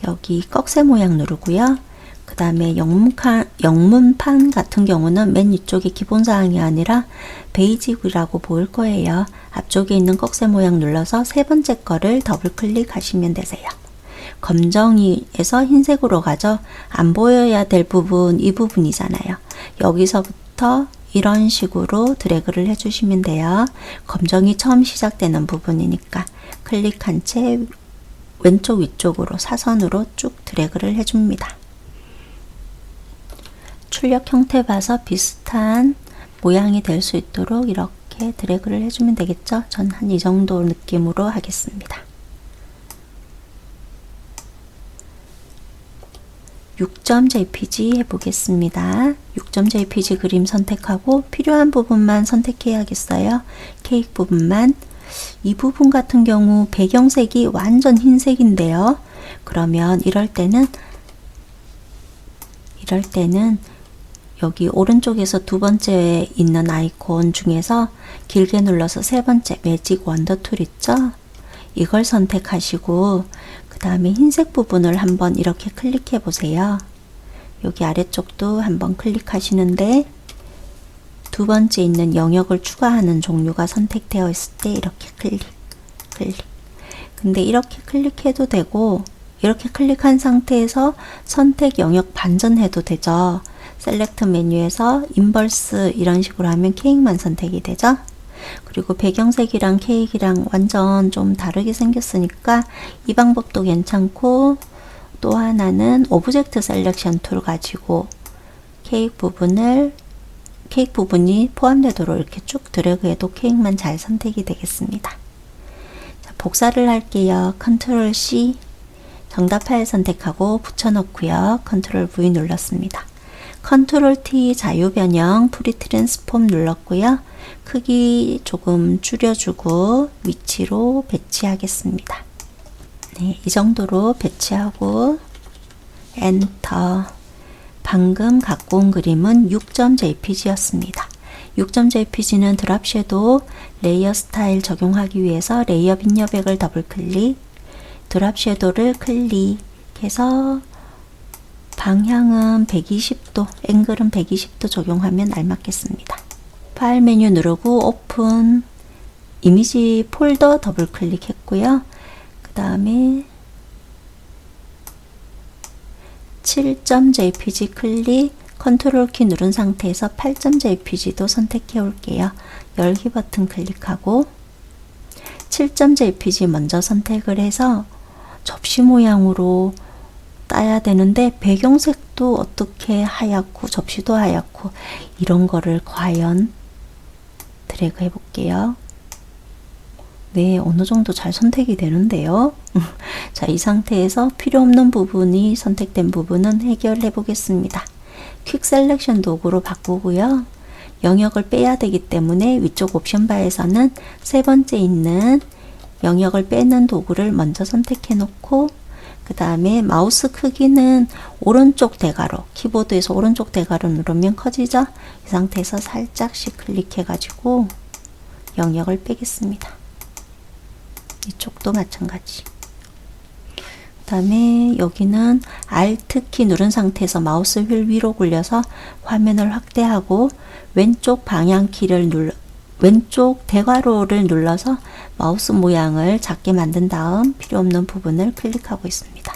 여기 꺽쇠 모양 누르고요. 그 다음에 영문판 같은 경우는 맨 위쪽에 기본사항이 아니라 베이직이라고 보일 거예요. 앞쪽에 있는 꺽쇠 모양 눌러서 세 번째 거를 더블 클릭하시면 되세요. 검정에서 흰색으로 가죠. 안 보여야 될 부분 이 부분이잖아요. 여기서부터 이런 식으로 드래그를 해주시면 돼요. 검정이 처음 시작되는 부분이니까 클릭한 채 왼쪽 위쪽으로 사선으로 쭉 드래그를 해줍니다. 출력 형태 봐서 비슷한 모양이 될 수 있도록 이렇게 드래그를 해주면 되겠죠. 전 한 이 정도 느낌으로 하겠습니다. 6.jpg 해보겠습니다. 6.jpg 그림 선택하고 필요한 부분만 선택해야겠어요. 케이크 부분만. 이 부분 같은 경우 배경색이 완전 흰색인데요. 그러면 이럴 때는 여기 오른쪽에서 두 번째에 있는 아이콘 중에서 길게 눌러서 세 번째 매직 원더 툴 있죠? 이걸 선택하시고 그 다음에 흰색 부분을 한번 이렇게 클릭해 보세요. 여기 아래쪽도 한번 클릭하시는데 두 번째 있는 영역을 추가하는 종류가 선택되어 있을 때 이렇게 클릭. 근데 이렇게 클릭해도 되고 이렇게 클릭한 상태에서 선택 영역 반전해도 되죠. 셀렉트 메뉴에서 인버스 이런 식으로 하면 케이크만 선택이 되죠. 그리고 배경색이랑 케이크랑 완전 좀 다르게 생겼으니까 이 방법도 괜찮고, 또 하나는 오브젝트 셀렉션 툴 가지고 케이크 부분이 포함되도록 이렇게 쭉 드래그해도 케이크만 잘 선택이 되겠습니다. 자, 복사를 할게요. 컨트롤 C, 정답 파일 선택하고 붙여넣고요. 컨트롤 V 눌렀습니다. 컨트롤 T 자유 변형 프리 트랜스폼 눌렀고요. 크기 조금 줄여주고 위치로 배치하겠습니다. 네, 이 정도로 배치하고 엔터. 방금 갖고 온 그림은 6.jpg였습니다. 6.jpg는 드랍 섀도우 레이어 스타일 적용하기 위해서 레이어 빈 여백을 더블 클릭, 드랍 섀도우를 클릭해서 방향은 120도, 앵글은 120도 적용하면 알맞겠습니다. 파일 메뉴 누르고 오픈, 이미지 폴더 더블 클릭했고요. 그 다음에 7.jpg 클릭, 컨트롤 키 누른 상태에서 8.jpg도 선택해 올게요. 열기 버튼 클릭하고 7.jpg 먼저 선택을 해서 접시 모양으로 따야 되는데 배경색도 어떻게 하얗고 접시도 하얗고 이런 거를 과연 드래그 해 볼게요. 네, 어느 정도 잘 선택이 되는데요. 자, 이 상태에서 필요 없는 부분이 선택된 부분은 해결해 보겠습니다. 퀵 셀렉션 도구로 바꾸고요. 영역을 빼야 되기 때문에 위쪽 옵션 바에서는 세 번째 있는 영역을 빼는 도구를 먼저 선택해 놓고 그 다음에 마우스 크기는 오른쪽 대괄호, 키보드에서 오른쪽 대괄호 누르면 커지죠? 이 상태에서 살짝씩 클릭해 가지고 영역을 빼겠습니다. 이쪽도 마찬가지. 그 다음에 여기는 Alt 키 누른 상태에서 마우스 휠 위로 굴려서 화면을 확대하고 왼쪽 방향키를 왼쪽 대괄호를 눌러서 마우스 모양을 작게 만든 다음 필요 없는 부분을 클릭하고 있습니다.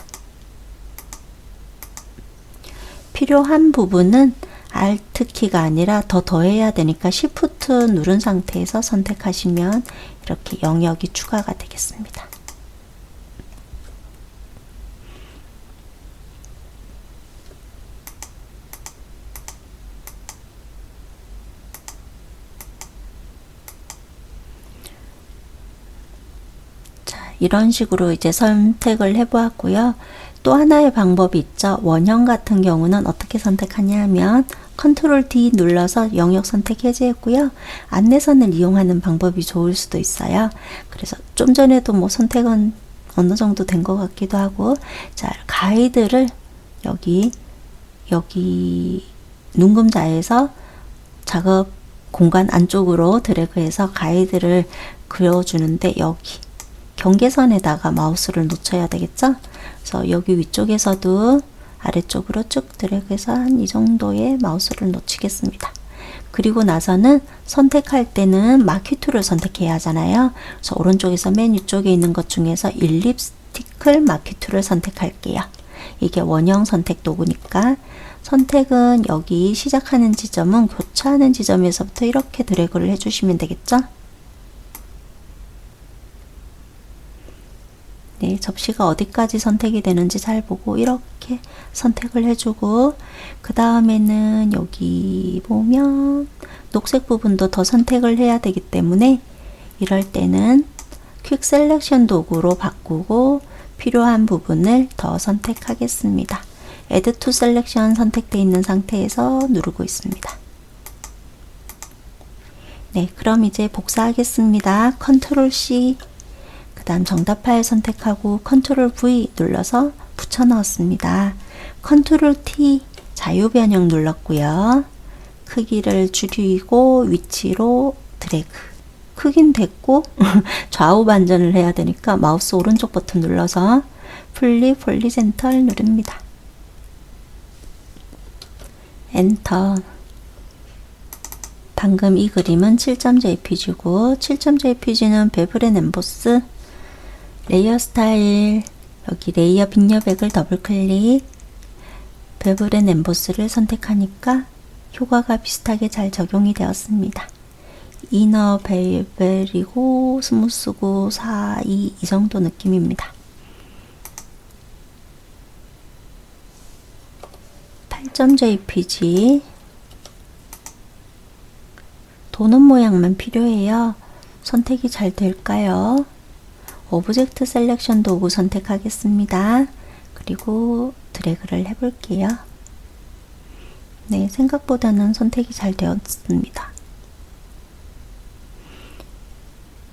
필요한 부분은 Alt 키가 아니라 더 더해야 되니까 Shift 누른 상태에서 선택하시면 이렇게 영역이 추가가 되겠습니다. 이런 식으로 이제 선택을 해 보았고요. 또 하나의 방법이 있죠. 원형 같은 경우는 어떻게 선택하냐 하면 컨트롤 D 눌러서 영역 선택 해제했고요. 안내선을 이용하는 방법이 좋을 수도 있어요. 그래서 좀 전에도 뭐 선택은 어느 정도 된 것 같기도 하고, 자, 가이드를 여기 눈금자에서 작업 공간 안쪽으로 드래그해서 가이드를 그려주는데 여기 경계선에다가 마우스를 놓쳐야 되겠죠? 그래서 여기 위쪽에서도 아래쪽으로 쭉 드래그해서 한 이 정도의 마우스를 놓치겠습니다. 그리고 나서는 선택할 때는 마키 툴을 선택해야 하잖아요. 그래서 오른쪽에서 맨 위쪽에 있는 것 중에서 일립스티클 마키 툴을 선택할게요. 이게 원형 선택 도구니까 선택은 여기 시작하는 지점은 교차하는 지점에서부터 이렇게 드래그를 해주시면 되겠죠? 네, 접시가 어디까지 선택이 되는지 잘 보고 이렇게 선택을 해주고, 그 다음에는 여기 보면 녹색 부분도 더 선택을 해야 되기 때문에 이럴 때는 퀵 셀렉션 도구로 바꾸고 필요한 부분을 더 선택하겠습니다. Add to Selection 선택되어 있는 상태에서 누르고 있습니다. 네, 그럼 이제 복사하겠습니다. 컨트롤 C, 그 다음 정답 파일 선택하고 컨트롤 V 눌러서 붙여 넣었습니다. 컨트롤 T 자유 변형 눌렀고요. 크기를 줄이고 위치로 드래그. 크긴 됐고 좌우 반전을 해야 되니까 마우스 오른쪽 버튼 눌러서 플립 홀리젠털 누릅니다. 엔터. 방금 이 그림은 7.jpg고 7.jpg는 베블 앤 엠보스 레이어 스타일, 여기 레이어 빈여백을 더블 클릭, 베블 앤 엠보스를 선택하니까 효과가 비슷하게 잘 적용이 되었습니다. 이너 베벨이고 스무스고 4, 2 이 정도 느낌입니다. 8.jpg 도는 모양만 필요해요. 선택이 잘 될까요? 오브젝트 셀렉션 도구 선택하겠습니다. 그리고 드래그를 해볼게요. 네, 생각보다는 선택이 잘 되었습니다.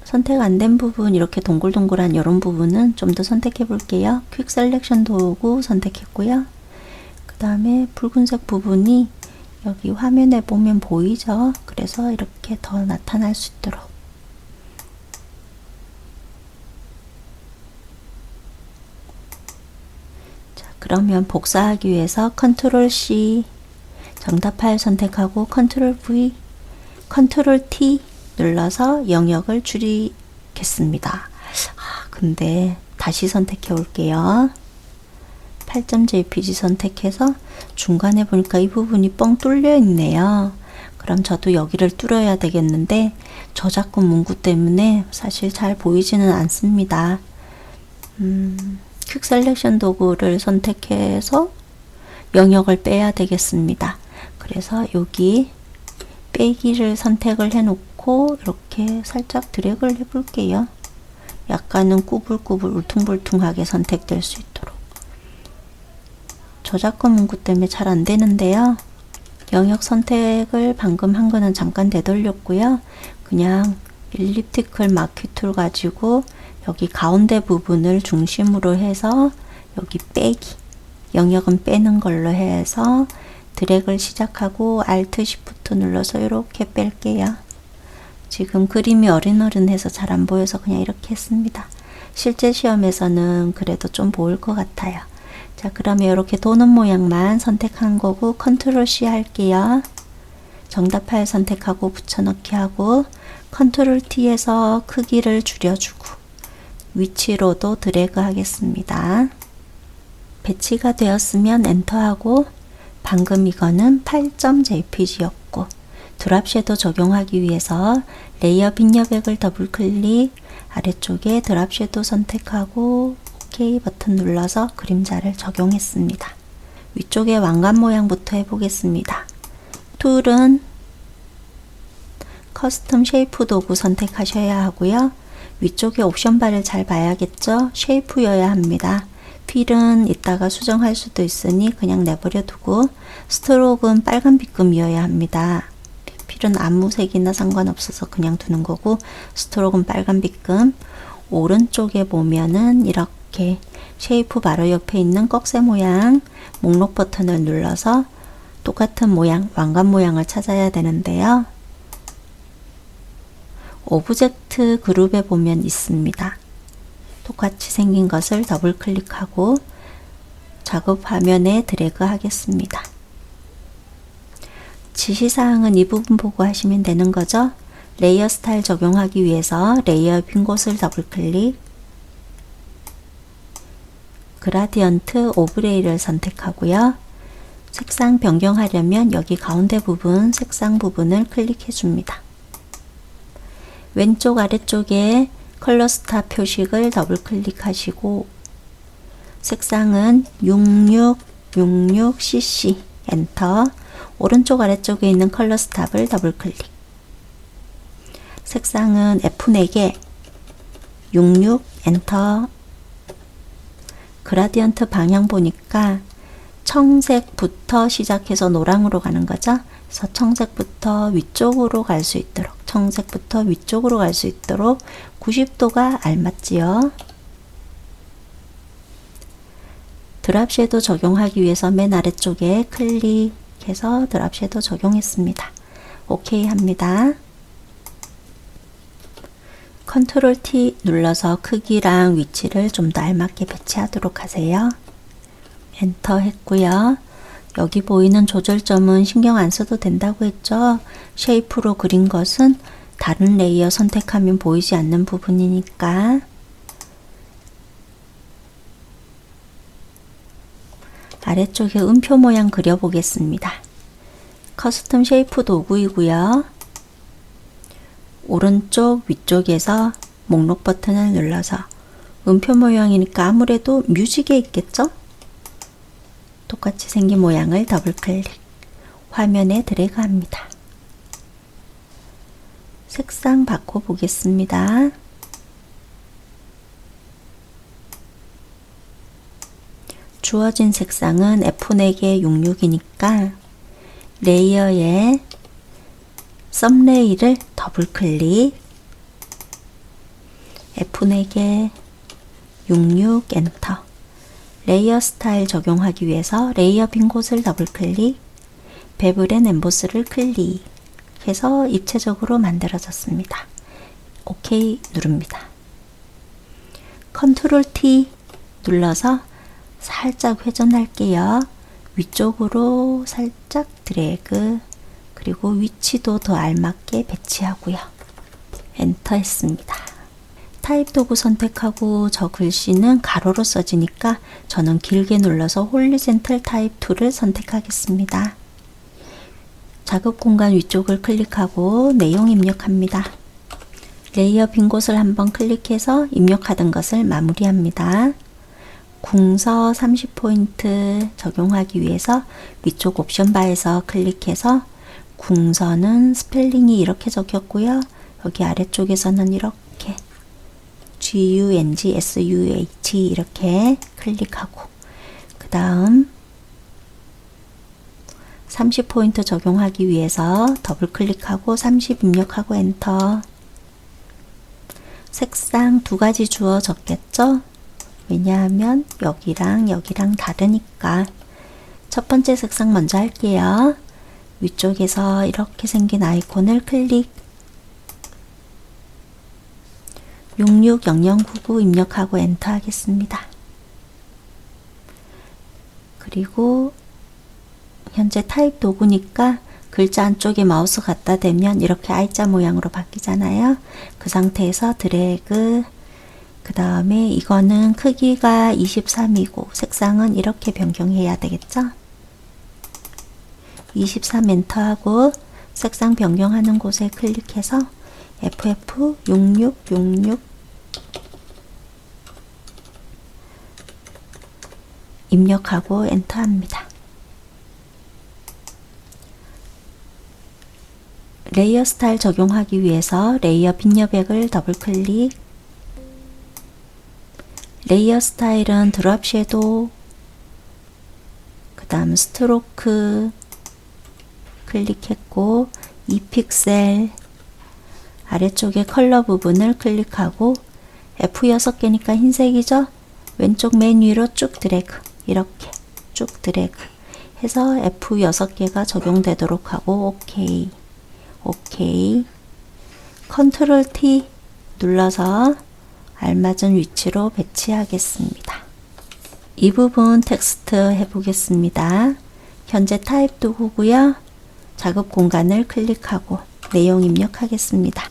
선택 안 된 부분, 이렇게 동글동글한 이런 부분은 좀 더 선택해 볼게요. 퀵 셀렉션 도구 선택했고요. 그 다음에 붉은색 부분이 여기 화면에 보면 보이죠? 그래서 이렇게 더 나타날 수 있도록. 자, 그러면 복사하기 위해서 컨트롤 C, 정답 파일 선택하고 컨트롤 V, 컨트롤 T 눌러서 영역을 줄이겠습니다. 근데 다시 선택해 올게요. 8.jpg 선택해서 중간에 보니까 이 부분이 뻥 뚫려 있네요. 그럼 저도 여기를 뚫어야 되겠는데 저작권 문구 때문에 사실 잘 보이지는 않습니다. 퀵 셀렉션 도구를 선택해서 영역을 빼야 되겠습니다. 그래서 여기 빼기를 선택을 해 놓고 이렇게 살짝 드래그를 해 볼게요. 약간은 꾸불꾸불 울퉁불퉁하게 선택될 수 있도록. 저작권 문구 때문에 잘 안 되는데요. 영역 선택을 방금 한 거는 잠깐 되돌렸고요. 그냥 일리프티컬 마키 툴 가지고 여기 가운데 부분을 중심으로 해서 여기 빼기, 영역은 빼는 걸로 해서 드래그를 시작하고 Alt Shift 눌러서 이렇게 뺄게요. 지금 그림이 어른어른해서 잘 안 보여서 그냥 이렇게 했습니다. 실제 시험에서는 그래도 좀 보일 것 같아요. 자, 그러면 이렇게 도는 모양만 선택한 거고 컨트롤 C 할게요. 정답 파일 선택하고 붙여넣기 하고 컨트롤 T에서 크기를 줄여주고 위치로도 드래그 하겠습니다. 배치가 되었으면 엔터하고 방금 이거는 8.jpg였고 드랍 섀도우 적용하기 위해서 레이어 빈 여백을 더블 클릭 아래쪽에 드랍 섀도우 선택하고 OK 버튼 눌러서 그림자를 적용했습니다. 위쪽에 왕관 모양부터 해보겠습니다. 툴은 커스텀 쉐이프 도구 선택하셔야 하고요. 위쪽에 옵션 바를 잘 봐야겠죠? 쉐이프여야 합니다. 필은 이따가 수정할 수도 있으니 그냥 내버려 두고 스트로크는 빨간 빗금이어야 합니다. 필은 아무 색이나 상관없어서 그냥 두는 거고 스트로크는 빨간 빗금. 오른쪽에 보면은 이렇게 쉐이프 바로 옆에 있는 꺽쇠 모양 목록 버튼을 눌러서 똑같은 모양, 왕관 모양을 찾아야 되는데요. 오브젝트 그룹에 보면 있습니다. 똑같이 생긴 것을 더블 클릭하고 작업 화면에 드래그 하겠습니다. 지시사항은 이 부분 보고 하시면 되는 거죠. 레이어 스타일 적용하기 위해서 레이어 빈 곳을 더블 클릭 그라디언트 오브레이를 선택하고요. 색상 변경하려면 여기 가운데 부분 색상 부분을 클릭해 줍니다. 왼쪽 아래쪽에 컬러 스타 표식을 더블 클릭하시고 색상은 6666cc 엔터. 오른쪽 아래쪽에 있는 컬러 스탑을 더블 클릭. 색상은 F4개 66 엔터. 그라디언트 방향 보니까 청색부터 시작해서 노랑으로 가는 거죠. 그래서 청색부터 위쪽으로 갈 수 있도록 90도가 알맞지요. 드랍 섀도우 적용하기 위해서 맨 아래쪽에 클릭해서 드랍 섀도우 적용했습니다. OK 합니다. 컨트롤 T 눌러서 크기랑 위치를 좀 더 알맞게 배치하도록 하세요. 엔터 했고요. 여기 보이는 조절점은 신경 안 써도 된다고 했죠. 쉐이프로 그린 것은 다른 레이어 선택하면 보이지 않는 부분이니까. 아래쪽에 음표 모양 그려보겠습니다. 커스텀 쉐이프 도구이고요. 오른쪽 위쪽에서 목록 버튼을 눌러서 음표 모양이니까 아무래도 뮤직에 있겠죠? 똑같이 생긴 모양을 더블 클릭 화면에 드래그 합니다. 색상 바꿔 보겠습니다. 주어진 색상은 F4개 66이니까 레이어에 썸레이를 더블 클릭 F4개 66 엔터. 레이어 스타일 적용하기 위해서 레이어 빈 곳을 더블 클릭 베블 앤 엠보스를 클릭해서 입체적으로 만들어졌습니다. OK 누릅니다. 컨트롤 T 눌러서 살짝 회전할게요. 위쪽으로 살짝 드래그 그리고 위치도 더 알맞게 배치하고요. 엔터 했습니다. 타입 도구 선택하고 저 글씨는 가로로 써지니까 저는 길게 눌러서 홀리젠탈 타입 2를 선택하겠습니다. 작업 공간 위쪽을 클릭하고 내용 입력합니다. 레이어 빈 곳을 한번 클릭해서 입력하던 것을 마무리합니다. 궁서 30포인트 적용하기 위해서 위쪽 옵션 바에서 클릭해서 궁서는 스펠링이 이렇게 적혔고요. 여기 아래쪽에서는 이렇게 GUNG, SUH 이렇게 클릭하고 그 다음 30포인트 적용하기 위해서 더블 클릭하고 30 입력하고 엔터. 색상 두 가지 주어졌겠죠? 왜냐하면 여기랑 여기랑 다르니까. 첫 번째 색상 먼저 할게요. 위쪽에서 이렇게 생긴 아이콘을 클릭. 660099 입력하고 엔터 하겠습니다. 그리고 현재 타입 도구니까 글자 안쪽에 마우스 갖다 대면 이렇게 I자 모양으로 바뀌잖아요. 그 상태에서 드래그, 그 다음에 이거는 크기가 23이고 색상은 이렇게 변경해야 되겠죠. 23 엔터하고 색상 변경하는 곳에 클릭해서 FF6666 입력하고 엔터합니다. 레이어 스타일 적용하기 위해서 레이어 빈 여백을 더블 클릭. 레이어 스타일은 드롭 섀도우, 그 다음 스트로크 클릭했고 2픽셀 아래쪽에 컬러 부분을 클릭하고 F6개니까 흰색이죠? 왼쪽 맨 위로 쭉 드래그, 이렇게 쭉 드래그 해서 F6개가 적용되도록 하고 OK. 오케이. 컨트롤 T 눌러서 알맞은 위치로 배치하겠습니다. 이 부분 텍스트 해보겠습니다. 현재 타입 도구고요. 작업 공간을 클릭하고 내용 입력하겠습니다.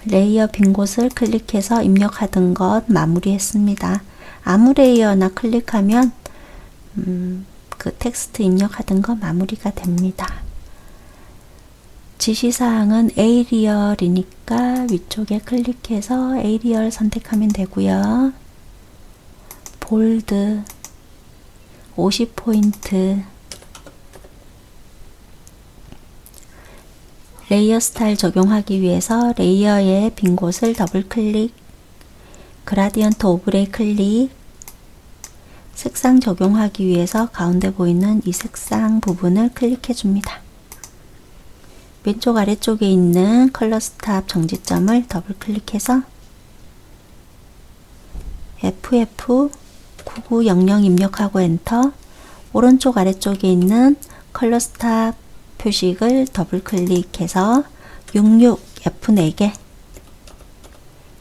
레이어 빈 곳을 클릭해서 입력하던 것 마무리했습니다. 아무 레이어나 클릭하면 그 텍스트 입력하던 거 마무리가 됩니다. 지시사항은 에이리얼이니까 위쪽에 클릭해서 에이리얼 선택하면 되고요. 볼드 50포인트 레이어 스타일 적용하기 위해서 레이어의 빈 곳을 더블 클릭, 그라디언트 오브레이 클릭, 색상 적용하기 위해서 가운데 보이는 이 색상 부분을 클릭해 줍니다. 왼쪽 아래쪽에 있는 컬러 스탑 정지점을 더블 클릭해서 FF9900 입력하고 엔터. 오른쪽 아래쪽에 있는 컬러 스탑 표식을 더블 클릭해서 66 F4개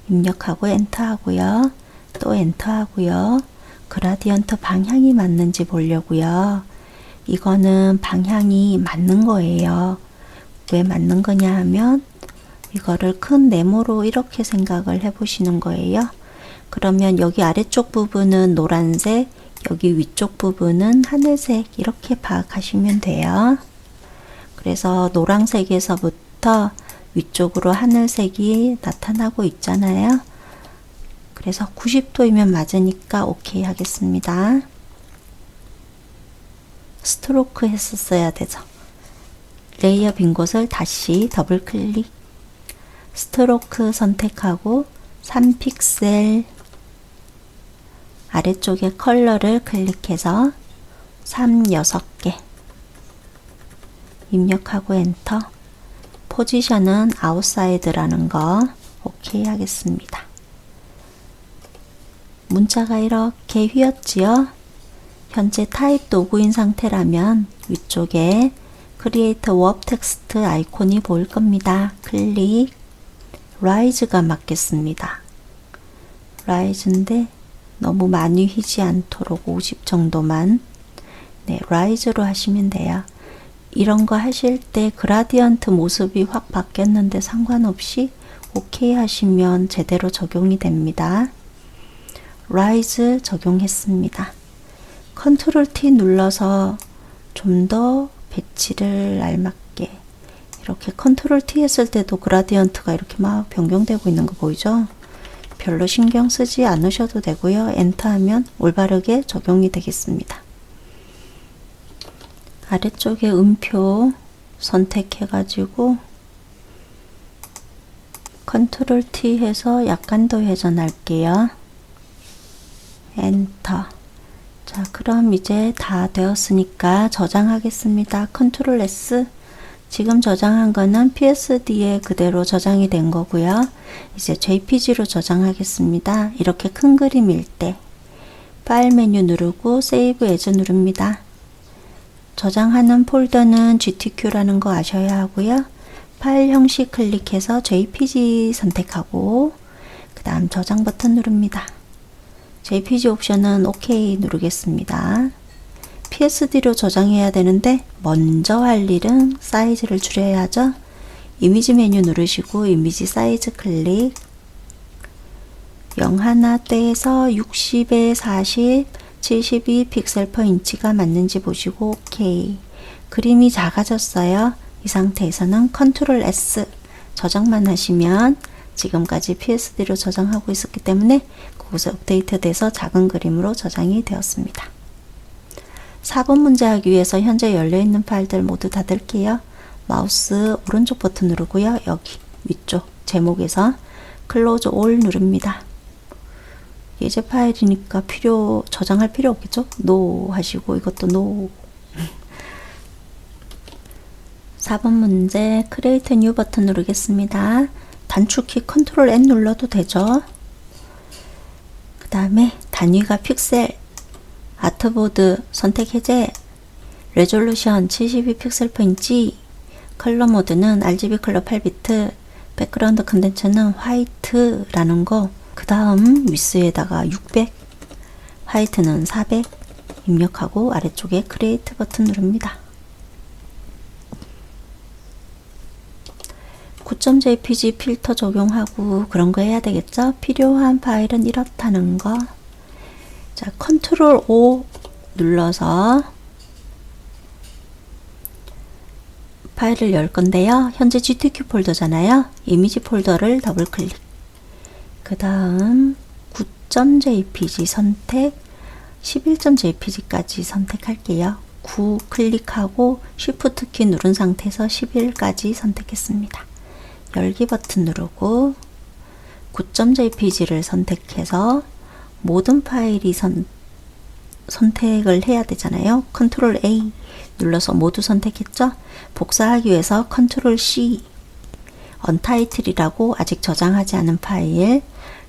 입력하고 엔터 하고요. 또 엔터 하고요. 그라디언트 방향이 맞는지 보려고요. 이거는 방향이 맞는 거예요. 왜 맞는 거냐 하면 이거를 큰 네모로 이렇게 생각을 해 보시는 거예요. 그러면 여기 아래쪽 부분은 노란색, 여기 위쪽 부분은 하늘색 이렇게 파악하시면 돼요. 그래서 노란색에서부터 위쪽으로 하늘색이 나타나고 있잖아요. 그래서 90도이면 맞으니까 OK 하겠습니다. 스트로크 했었어야 되죠. 레이어 빈 곳을 다시 더블 클릭, 스트로크 선택하고 3픽셀 아래쪽에 컬러를 클릭해서 6개 입력하고 엔터. 포지션은 아웃사이드라는 거 OK 하겠습니다. 문자가 이렇게 휘었지요. 현재 타입 도구인 상태라면 위쪽에 크리에이트 워프 텍스트 아이콘이 보일 겁니다. 클릭. 라이즈가 맞겠습니다. 라이즈인데 너무 많이 휘지 않도록 50 정도만 라이즈로 하시면 돼요. 이런 거 하실 때 그라디언트 모습이 확 바뀌었는데 상관없이 OK 하시면 제대로 적용이 됩니다. Rise 적용했습니다. 컨트롤 T 눌러서 좀 더 배치를 알맞게 이렇게 컨트롤 T 했을 때도 그라디언트가 이렇게 막 변경되고 있는 거 보이죠? 별로 신경 쓰지 않으셔도 되고요. 엔터 하면 올바르게 적용이 되겠습니다. 아래쪽에 음표 선택해 가지고 컨트롤 T 해서 약간 더 회전할게요. 엔터. 자, 그럼 이제 다 되었으니까 저장하겠습니다. 컨트롤 S. 지금 저장한 거는 PSD에 그대로 저장이 된 거고요. 이제 JPG로 저장하겠습니다. 이렇게 큰 그림일 때 파일 메뉴 누르고 세이브 에즈 누릅니다. 저장하는 폴더는 GTQ라는 거 아셔야 하고요. 파일 형식 클릭해서 JPG 선택하고 그 다음 저장 버튼 누릅니다. JPG 옵션은 OK 누르겠습니다. PSD로 저장해야 되는데 먼저 할 일은 사이즈를 줄여야죠. 이미지 메뉴 누르시고 이미지 사이즈 클릭 01 떼서 60에 40, 72 픽셀 퍼 인치가 맞는지 보시고 OK. 그림이 작아졌어요. 이 상태에서는 컨트롤 S 저장만 하시면 지금까지 PSD로 저장하고 있었기 때문에 그곳에 업데이트 돼서 작은 그림으로 저장이 되었습니다. 4번 문제 하기 위해서 현재 열려있는 파일들 모두 닫을게요. 마우스 오른쪽 버튼 누르고요. 여기 위쪽 제목에서 클로즈 올 누릅니다. 예제 파일이니까 저장할 필요 없겠죠? NO 하시고 이것도 NO. 4번 문제 크리에이트 뉴 버튼 누르겠습니다. 단축키 컨트롤 N 눌러도 되죠. 그 다음에 단위가 픽셀 아트보드 선택 해제 레졸루션 72 픽셀 퍼 인치 컬러 모드는 RGB 컬러 8비트 백그라운드 컨텐츠는 화이트라는 거 그 다음 위스에다가 600 화이트는 400 입력하고 아래쪽에 크리에이트 버튼 누릅니다. 9.jpg 필터 적용하고 그런 거 해야 되겠죠? 필요한 파일은 이렇다는 거. 자, 컨트롤 O 눌러서 파일을 열 건데요. 현재 GTQ 폴더잖아요. 이미지 폴더를 더블 클릭. 그 다음 9.jpg 선택, 11.jpg까지 선택할게요. 9 클릭하고 Shift 키 누른 상태에서 11까지 선택했습니다. 열기 버튼 누르고 9.jpg를 선택해서 모든 파일이 선택을 해야 되잖아요. 컨트롤 A 눌러서 모두 선택했죠. 복사하기 위해서 컨트롤 C 언타이틀이라고 아직 저장하지 않은 파일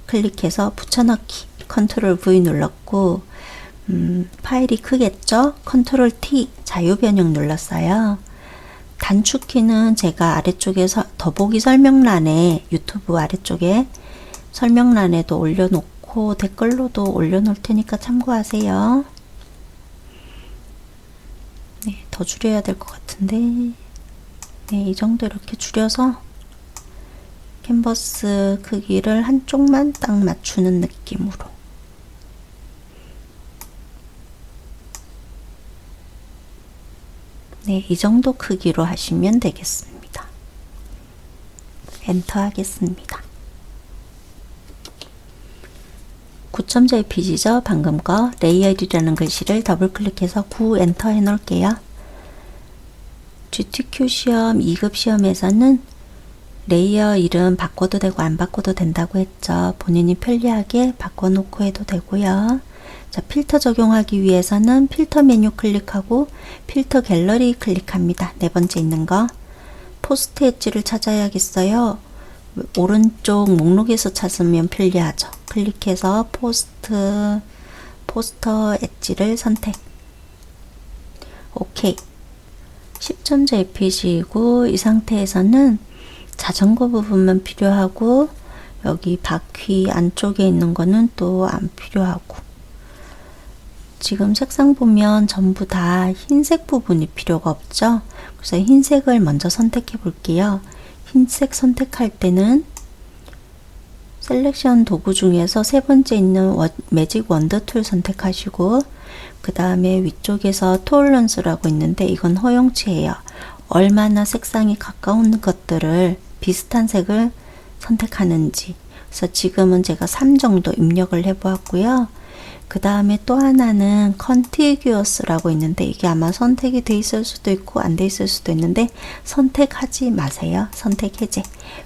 클릭해서 붙여넣기 컨트롤 V 눌렀고 파일이 크겠죠. 컨트롤 T 자유 변형 눌렀어요. 단축키는 제가 아래쪽에서 더보기 설명란에 유튜브 아래쪽에 설명란에도 올려놓고 댓글로도 올려놓을 테니까 참고하세요. 네, 더 줄여야 될 것 같은데 네, 이 정도 이렇게 줄여서 캔버스 크기를 한쪽만 딱 맞추는 느낌으로 네, 이 정도 크기로 하시면 되겠습니다. 엔터 하겠습니다. 9.jpg죠. 방금 거 레이어이라는 글씨를 더블 클릭해서 9 엔터 해 놓을게요. GTQ 시험 2급 시험에서는 레이어 이름 바꿔도 되고 안 바꿔도 된다고 했죠. 본인이 편리하게 바꿔놓고 해도 되고요. 자, 필터 적용하기 위해서는 필터 메뉴 클릭하고 필터 갤러리 클릭합니다. 네 번째 있는 거 포스트 엣지를 찾아야겠어요. 오른쪽 목록에서 찾으면 편리하죠. 클릭해서 포스터 엣지를 선택. OK. 10.jpg이고 이 상태에서는 자전거 부분만 필요하고 여기 바퀴 안쪽에 있는 거는 또 안 필요하고 지금 색상 보면 전부 다 흰색 부분이 필요가 없죠. 그래서 흰색을 먼저 선택해 볼게요. 흰색 선택할 때는 셀렉션 도구 중에서 세 번째 있는 매직 원더 툴 선택하시고, 그 다음에 위쪽에서 톨런스라고 있는데 이건 허용치예요. 얼마나 색상이 가까운 것들을 비슷한 색을 선택하는지. 그래서 지금은 제가 3 정도 입력을 해 보았고요. 그 다음에 또 하나는 컨티규어스라고 있는데 이게 아마 선택이 돼 있을 수도 있고 안 돼 있을 수도 있는데 선택하지 마세요. 선택 해제.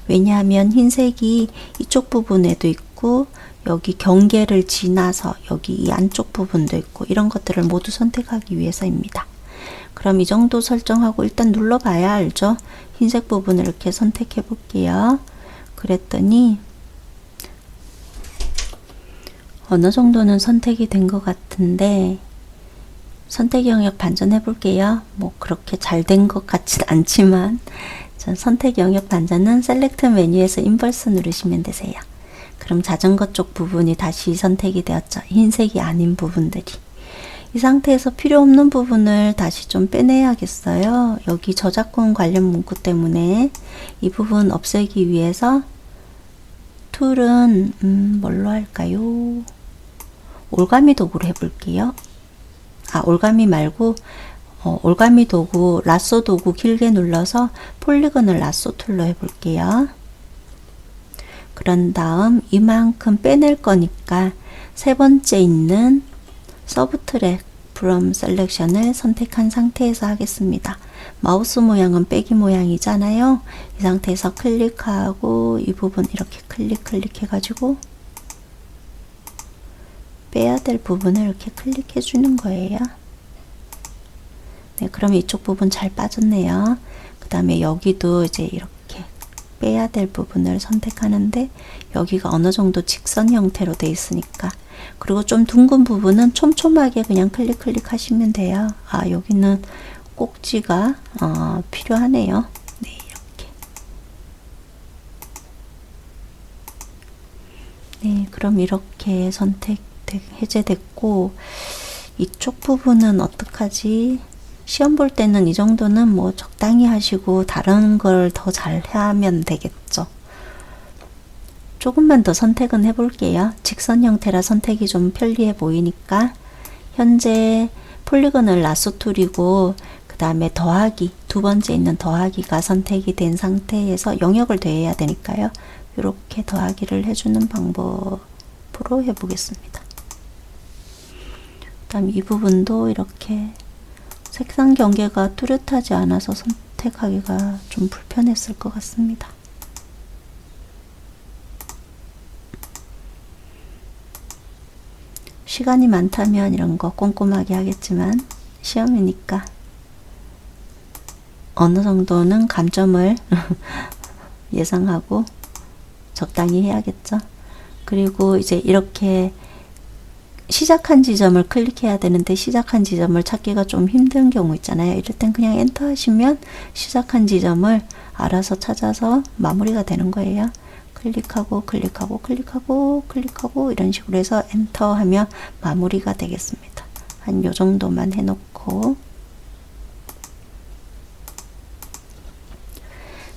왜냐하면 흰색이 이쪽 부분에도 있고 여기 경계를 지나서 여기 이 안쪽 부분도 있고 이런 것들을 모두 선택하기 위해서입니다. 그럼 이 정도 설정하고 일단 눌러봐야 알죠. 흰색 부분을 이렇게 선택해 볼게요. 그랬더니 어느 정도는 선택이 된 것 같은데 선택 영역 반전해 볼게요. 뭐 그렇게 잘 된 것 같진 않지만 전 선택 영역 반전은 셀렉트 메뉴에서 인버스 누르시면 되세요. 그럼 자전거 쪽 부분이 다시 선택이 되었죠. 흰색이 아닌 부분들이. 이 상태에서 필요 없는 부분을 다시 좀 빼내야겠어요. 여기 저작권 관련 문구 때문에 이 부분 없애기 위해서 툴은 뭘로 할까요? 올가미 도구로 해볼게요. 올가미 말고 올가미 도구, 라쏘 도구 길게 눌러서 폴리건을 라쏘 툴로 해볼게요. 그런 다음 이만큼 빼낼 거니까 세 번째 있는 서브트랙 from selection을 선택한 상태에서 하겠습니다. 마우스 모양은 빼기 모양이잖아요. 이 상태에서 클릭하고 이 부분 이렇게 클릭 해가지고 빼야 될 부분을 이렇게 클릭해 주는 거예요. 네, 그럼 이쪽 부분 잘 빠졌네요. 그 다음에 여기도 이제 이렇게 빼야 될 부분을 선택하는데 여기가 어느 정도 직선 형태로 돼 있으니까, 그리고 좀 둥근 부분은 촘촘하게 그냥 클릭 하시면 돼요. 여기는 꼭지가 필요하네요. 네, 이렇게. 네, 그럼 이렇게 해제됐고, 이쪽 부분은 어떡하지? 시험 볼 때는 이 정도는 뭐 적당히 하시고 다른 걸 더 잘 하면 되겠죠. 조금만 더 선택은 해볼게요. 직선 형태라 선택이 좀 편리해 보이니까. 현재 폴리건을 라쏘 툴이고 그 다음에 더하기, 두 번째 있는 더하기가 선택이 된 상태에서 영역을 더해야 되니까요. 이렇게 더하기를 해주는 방법으로 해보겠습니다. 그 다음 이 부분도 이렇게 색상 경계가 뚜렷하지 않아서 선택하기가 좀 불편했을 것 같습니다. 시간이 많다면 이런 거 꼼꼼하게 하겠지만 시험이니까 어느 정도는 감점을 예상하고 적당히 해야겠죠. 그리고 이제 이렇게 시작한 지점을 클릭해야 되는데 시작한 지점을 찾기가 좀 힘든 경우 있잖아요. 이럴 땐 그냥 엔터 하시면 시작한 지점을 알아서 찾아서 마무리가 되는 거예요. 클릭하고 이런 식으로 해서 엔터 하면 마무리가 되겠습니다. 한 요 정도만 해놓고,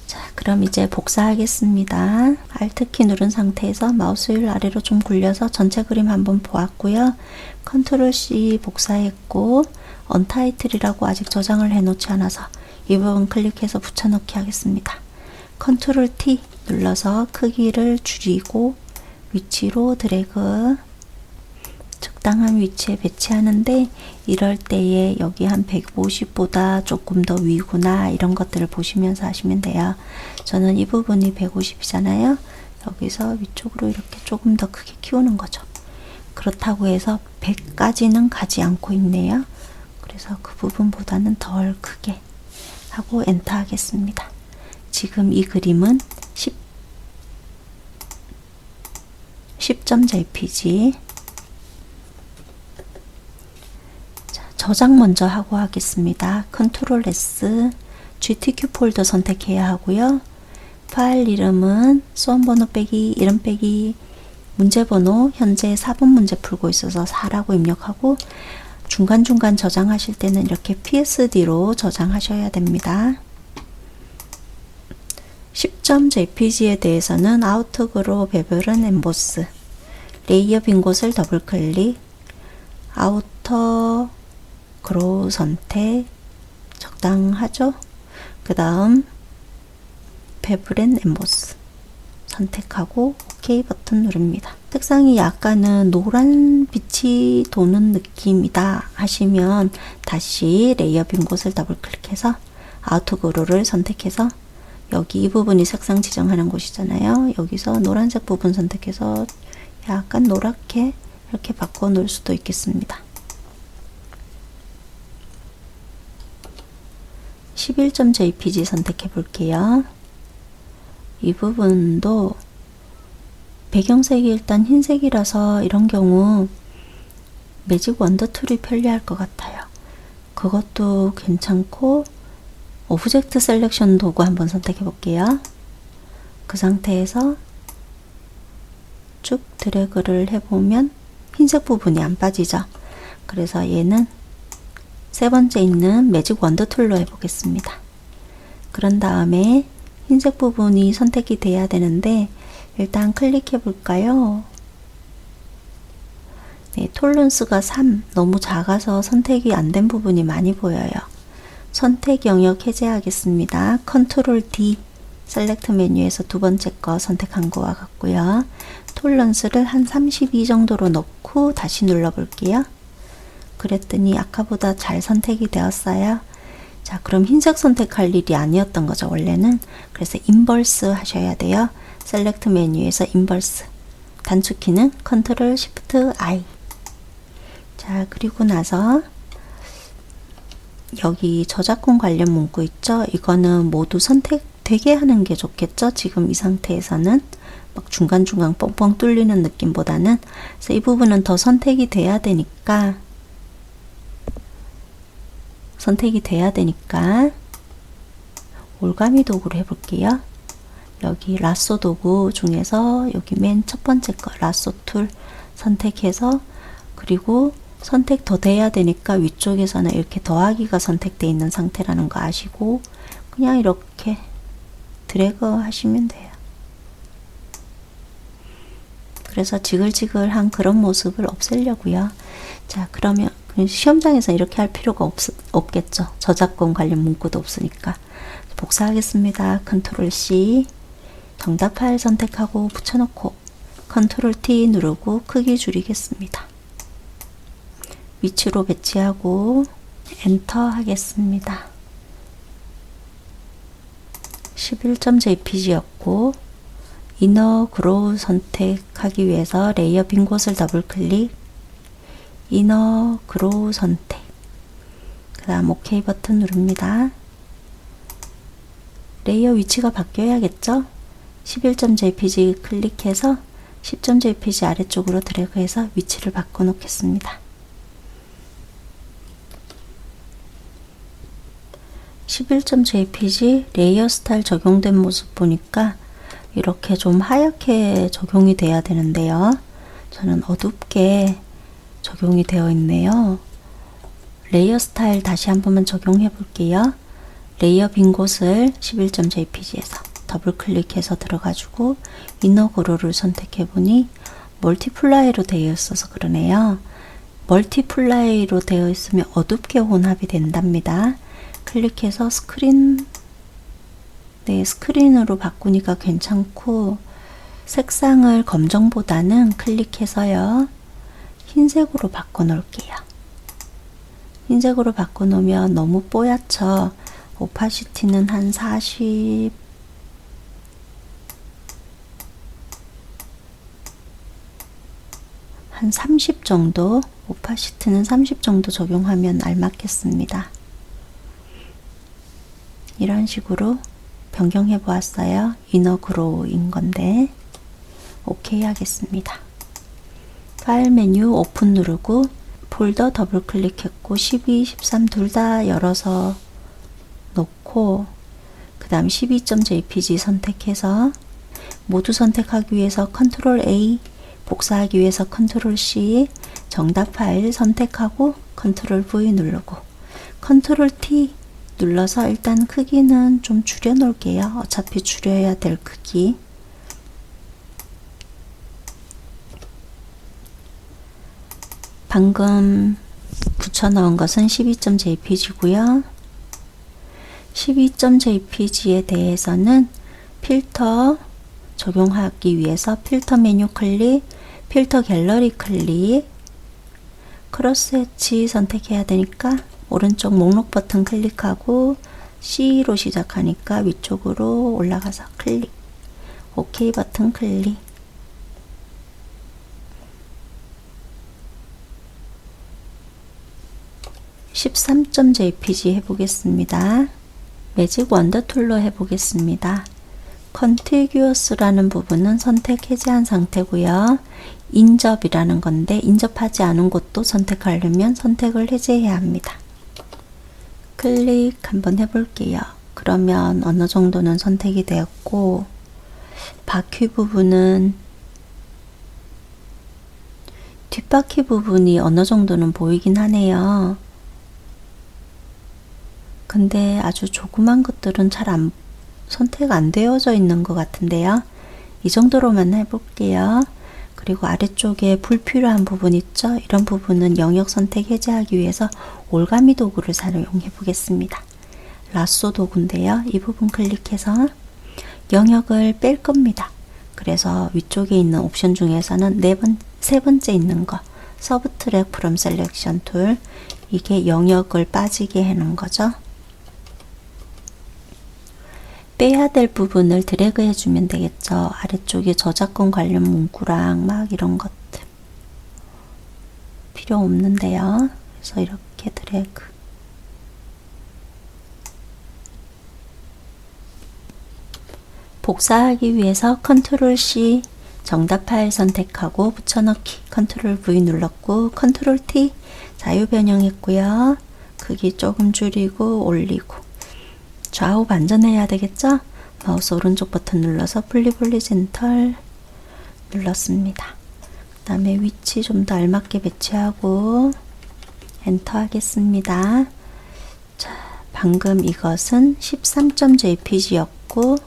자, 그럼 이제 복사하겠습니다. Alt키 누른 상태에서 마우스 휠 아래로 좀 굴려서 전체 그림 한번 보았고요. 컨트롤 C 복사했고 언타이틀이라고 아직 저장을 해놓지 않아서 이 부분 클릭해서 붙여넣기 하겠습니다. 컨트롤 T 눌러서 크기를 줄이고 위치로 드래그, 적당한 위치에 배치하는데 이럴 때에 여기 한 150보다 조금 더 위구나 이런 것들을 보시면서 하시면 돼요. 저는 이 부분이 150이잖아요. 여기서 위쪽으로 이렇게 조금 더 크게 키우는 거죠. 그렇다고 해서 100까지는 가지 않고 있네요. 그래서 그 부분보다는 덜 크게 하고 엔터 하겠습니다. 지금 이 그림은 10.jpg. 자, 저장 먼저 하고 하겠습니다. 컨트롤 S, GTQ 폴더 선택해야 하고요. 파일 이름은 수험번호 빼기, 이름 빼기, 문제번호 현재 4번 문제 풀고 있어서 4라고 입력하고, 중간중간 저장하실 때는 이렇게 PSD로 저장하셔야 됩니다. 10.jpg에 대해서는 아우터 그로우 베벨은 엠보스, 레이어 빈 곳을 더블 클릭, 아우터 그로우 선택, 적당하죠? 그 다음 베블 앤 엠보스 선택하고 OK 버튼 누릅니다. 색상이 약간은 노란 빛이 도는 느낌이다 하시면 다시 레이어 빈 곳을 더블 클릭해서 아우터 그로우를 선택해서 여기 이 부분이 색상 지정하는 곳이잖아요. 여기서 노란색 부분 선택해서 약간 노랗게 이렇게 바꿔 놓을 수도 있겠습니다. 11.jpg 선택해 볼게요. 이 부분도 배경색이 일단 흰색이라서 이런 경우 매직 원더 툴이 편리할 것 같아요. 그것도 괜찮고 오브젝트 셀렉션 도구 한번 선택해 볼게요. 그 상태에서 쭉 드래그를 해보면 흰색 부분이 안 빠지죠. 그래서 얘는 세 번째 있는 매직 원더 툴로 해보겠습니다. 그런 다음에 흰색 부분이 선택이 돼야 되는데 일단 클릭해 볼까요? 네, 톨런스가 3 너무 작아서 선택이 안 된 부분이 많이 보여요. 선택 영역 해제하겠습니다. 컨트롤 D 셀렉트 메뉴에서 두 번째 거 선택한 거와 같고요. 톨런스를 한 32 정도로 넣고 다시 눌러 볼게요. 그랬더니 아까보다 잘 선택이 되었어요. 자, 그럼 흰색 선택할 일이 아니었던 거죠, 원래는. 그래서 인버스 하셔야 돼요. 셀렉트 메뉴에서 인버스. 단축키는 컨트롤 시프트 I. 자, 그리고 나서 여기 저작권 관련 문구 있죠? 이거는 모두 선택되게 하는 게 좋겠죠? 지금 이 상태에서는 막 중간중간 뻥뻥 뚫리는 느낌보다는. 그래서 이 부분은 더 선택이 돼야 되니까 올가미 도구로 해볼게요. 여기 라쏘 도구 중에서 여기 맨 첫 번째 거 라쏘 툴 선택해서, 그리고 선택 더 돼야 되니까 위쪽에서는 이렇게 더하기가 선택되어 있는 상태라는 거 아시고 그냥 이렇게 드래그 하시면 돼요. 그래서 지글지글한 그런 모습을 없애려고요. 자, 그러면 시험장에서 이렇게 할 필요가 없겠죠. 저작권 관련 문구도 없으니까. 복사하겠습니다. 컨트롤 C, 정답 파일 선택하고 붙여놓고 컨트롤 T 누르고 크기 줄이겠습니다. 위치로 배치하고 엔터 하겠습니다. 11.jpg였고 이너 그로우 선택하기 위해서 레이어 빈 곳을 더블 클릭, 이너 그로우 선택, 그 다음 OK 버튼 누릅니다. 레이어 위치가 바뀌어야겠죠? 11.jpg 클릭해서 10.jpg 아래쪽으로 드래그해서 위치를 바꿔 놓겠습니다. 11.jpg 레이어 스타일 적용된 모습 보니까 이렇게 좀 하얗게 적용이 돼야 되는데요. 저는 어둡게 적용이 되어 있네요. 레이어 스타일 다시 한 번만 적용해 볼게요. 레이어 빈 곳을 11.jpg에서 더블 클릭해서 들어가지고 이너 그로우를 선택해 보니 멀티플라이로 되어 있어서 그러네요. 멀티플라이로 되어 있으면 어둡게 혼합이 된답니다. 클릭해서 스크린으로 바꾸니까 괜찮고, 색상을 검정보다는 클릭해서요 흰색으로 바꿔 놓을게요. 흰색으로 바꿔 놓으면 너무 뽀얗죠. 오파시티는 한 30 정도, 오파시티는 30 정도 적용하면 알맞겠습니다. 이런 식으로 변경해 보았어요. 이너 그로우인 건데 OK 하겠습니다. 파일 메뉴 오픈 누르고 폴더 더블 클릭했고 12, 13 둘 다 열어서 놓고, 그 다음 12.jpg 선택해서 모두 선택하기 위해서 컨트롤 A, 복사하기 위해서 컨트롤 C, 정답 파일 선택하고 컨트롤 V 누르고 컨트롤 T 눌러서 일단 크기는 좀 줄여 놓을게요. 어차피 줄여야 될 크기. 방금 붙여 넣은 것은 12.jpg고요. 12.jpg에 대해서는 필터 적용하기 위해서 필터 메뉴 클릭, 필터 갤러리 클릭, 크로스 해치 선택해야 되니까 오른쪽 목록 버튼 클릭하고 C로 시작하니까 위쪽으로 올라가서 클릭, OK 버튼 클릭. (13.jpg) 해보겠습니다. 매직 원더 툴로 해보겠습니다. 컨티규어스라는 부분은 선택 해제한 상태고요. 인접이라는 건데 인접하지 않은 곳도 선택하려면 선택을 해제해야 합니다. 클릭 한번 해볼게요. 그러면 어느 정도는 선택이 되었고, 바퀴 부분은 뒷바퀴 부분이 어느 정도는 보이긴 하네요. 근데 아주 조그만 것들은 잘 선택 안 되어져 있는 것 같은데요. 이 정도로만 해볼게요. 그리고 아래쪽에 불필요한 부분 있죠? 이런 부분은 영역 선택 해제하기 위해서 올가미 도구를 사용해 보겠습니다. 라쏘 도구인데요. 이 부분 클릭해서 영역을 뺄 겁니다. 그래서 위쪽에 있는 옵션 중에서는 세 번째 있는 거 서브트랙 프롬 셀렉션 툴, 이게 영역을 빠지게 해놓은 거죠. 빼야 될 부분을 드래그 해주면 되겠죠. 아래쪽에 저작권 관련 문구랑 막 이런 것들 필요 없는데요. 그래서 이렇게 드래그. 복사하기 위해서 컨트롤 C, 정답 파일 선택하고 붙여넣기, 컨트롤 V 눌렀고 컨트롤 T 자유 변형했고요. 크기 조금 줄이고 올리고, 좌우 반전해야 되겠죠? 마우스 오른쪽 버튼 눌러서 플립 호리젠털 눌렀습니다. 그 다음에 위치 좀 더 알맞게 배치하고 엔터 하겠습니다. 자, 방금 이것은 13.jpg였고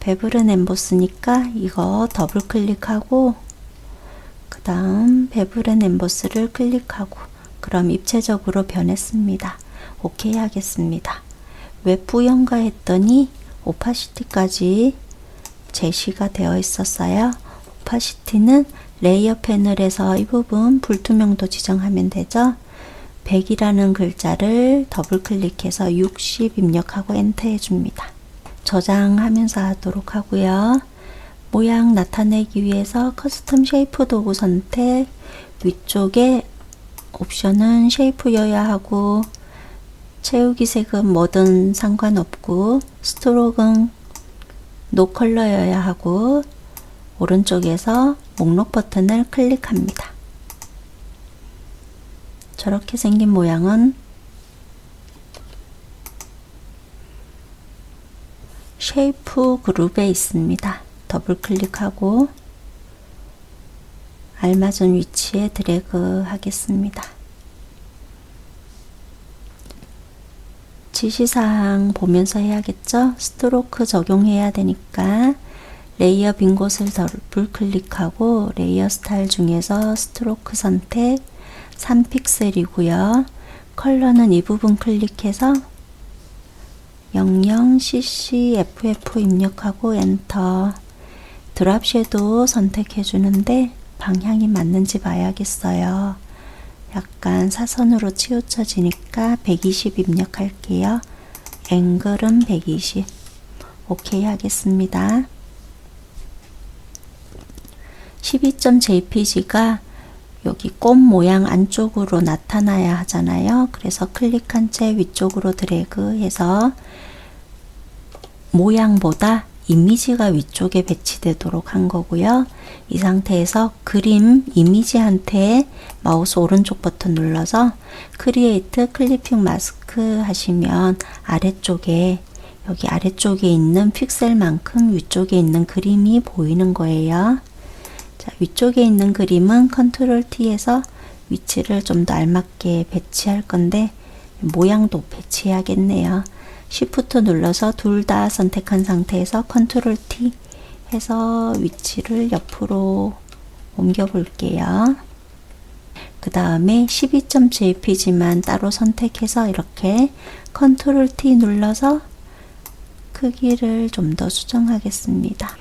베블은 엠보스니까 이거 더블 클릭하고 그 다음 베블은 엠보스를 클릭하고, 그럼 입체적으로 변했습니다. OK 하겠습니다. 왜 뿌연가 했더니 오파시티까지 제시가 되어 있었어요. 오파시티는 레이어 패널에서 이 부분 불투명도 지정하면 되죠. 100이라는 글자를 더블 클릭해서 60 입력하고 엔터 해줍니다. 저장하면서 하도록 하고요. 모양 나타내기 위해서 커스텀 쉐이프 도구 선택, 위쪽에 옵션은 쉐이프여야 하고 채우기 색은 뭐든 상관없고 스트로크는 노 컬러여야 하고, 오른쪽에서 목록 버튼을 클릭합니다. 저렇게 생긴 모양은 쉐이프 그룹에 있습니다. 더블 클릭하고 알맞은 위치에 드래그 하겠습니다. 지시사항 보면서 해야겠죠? 스트로크 적용해야 되니까 레이어 빈 곳을 더블 클릭하고 레이어 스타일 중에서 스트로크 선택 3픽셀이고요. 컬러는 이 부분 클릭해서 00cc/ff 입력하고 엔터. 드랍 섀도우 선택해 주는데 방향이 맞는지 봐야겠어요. 약간 사선으로 치우쳐지니까 120 입력할게요. 앵글은 120. OK 하겠습니다. 12.jpg가 여기 꽃 모양 안쪽으로 나타나야 하잖아요. 그래서 클릭한 채 위쪽으로 드래그 해서 모양보다 이미지가 위쪽에 배치되도록 한 거고요. 이 상태에서 그림 이미지한테 마우스 오른쪽 버튼 눌러서 크리에이트 클리핑 마스크 하시면 아래쪽에, 여기 아래쪽에 있는 픽셀만큼 위쪽에 있는 그림이 보이는 거예요. 자, 위쪽에 있는 그림은 컨트롤 T에서 위치를 좀 더 알맞게 배치할 건데 모양도 배치해야겠네요. Shift 눌러서 둘 다 선택한 상태에서 Ctrl T 해서 위치를 옆으로 옮겨 볼게요. 그 다음에 12.jpg만 따로 선택해서 이렇게 Ctrl T 눌러서 크기를 좀 더 수정하겠습니다.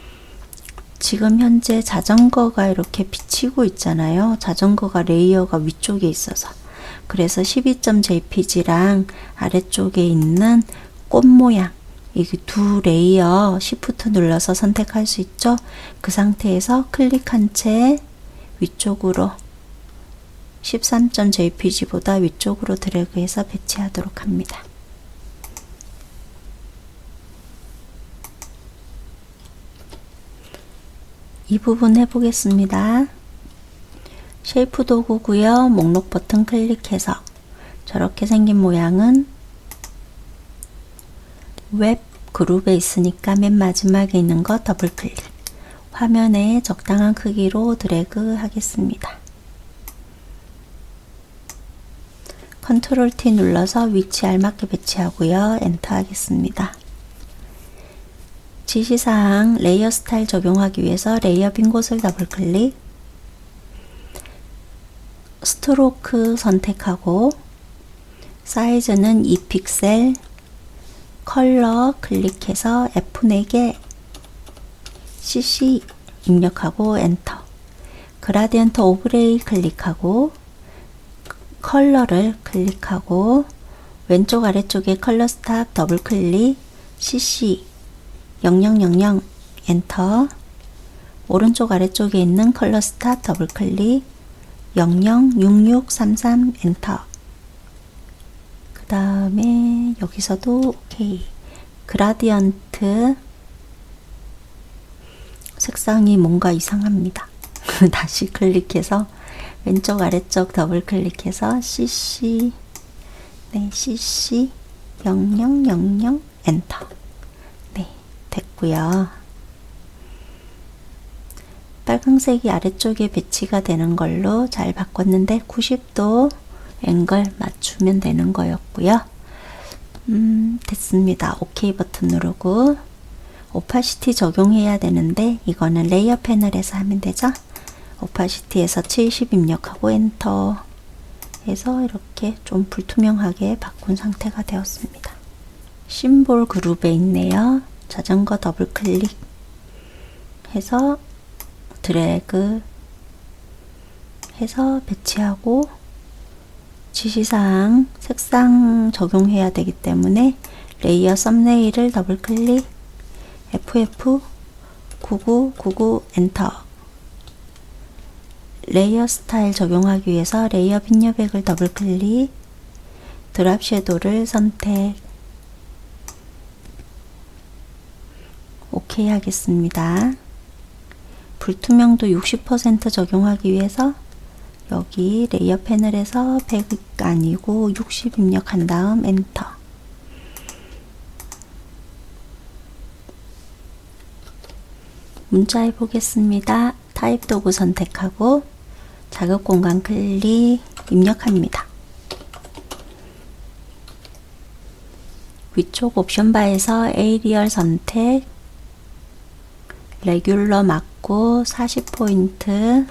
지금 현재 자전거가 이렇게 비치고 있잖아요. 자전거가 레이어가 위쪽에 있어서. 그래서 12.jpg랑 아래쪽에 있는 꽃 모양, 이 두 레이어 Shift 눌러서 선택할 수 있죠. 그 상태에서 클릭한 채 위쪽으로 13.jpg보다 위쪽으로 드래그해서 배치하도록 합니다. 이 부분 해보겠습니다. 쉐이프 도구고요. 목록 버튼 클릭해서 저렇게 생긴 모양은 웹 그룹에 있으니까 맨 마지막에 있는 거 더블 클릭. 화면에 적당한 크기로 드래그 하겠습니다. Ctrl T 눌러서 위치 알맞게 배치하고요. 엔터 하겠습니다. 지시사항 레이어 스타일 적용하기 위해서 레이어 빈 곳을 더블 클릭, 스트로크 선택하고 사이즈는 2픽셀, 컬러 클릭해서 F4개 CC 입력하고 엔터. 그라디언트 오브레이 클릭하고 컬러를 클릭하고 왼쪽 아래쪽에 컬러 스탑 더블 클릭 CC 0000 엔터. 오른쪽 아래쪽에 있는 컬러 스탑 더블 클릭 006633 엔터. 그 다음에 여기서도 오케이. 그라디언트 색상이 뭔가 이상합니다. 다시 클릭해서 왼쪽 아래쪽 더블 클릭해서 CC CC 0000 엔터. 네, 됐고요. 빨강색이 아래쪽에 배치가 되는 걸로 잘 바꿨는데 90도 앵글 맞추면 되는 거였고요. 됐습니다. OK 버튼 누르고 오파시티 적용해야 되는데 이거는 레이어 패널에서 하면 되죠. 오파시티에서 70 입력하고 엔터 해서 이렇게 좀 불투명하게 바꾼 상태가 되었습니다. 심볼 그룹에 있네요. 자전거 더블 클릭 해서 드래그 해서 배치하고 지시사항 색상 적용해야 되기 때문에 레이어 썸네일을 더블 클릭 FF 9999 엔터. 레이어 스타일 적용하기 위해서 레이어 빈 여백을 더블 클릭 드랍 섀도우를 선택 OK 하겠습니다. 불투명도 60% 적용하기 위해서 여기 레이어 패널에서 100 아니고 60 입력한 다음 엔터. 문자 해보겠습니다. 타입 도구 선택하고 자급 공간 클릭 입력합니다. 위쪽 옵션 바에서 에이리얼 선택, 레귤러 맞고 40포인트,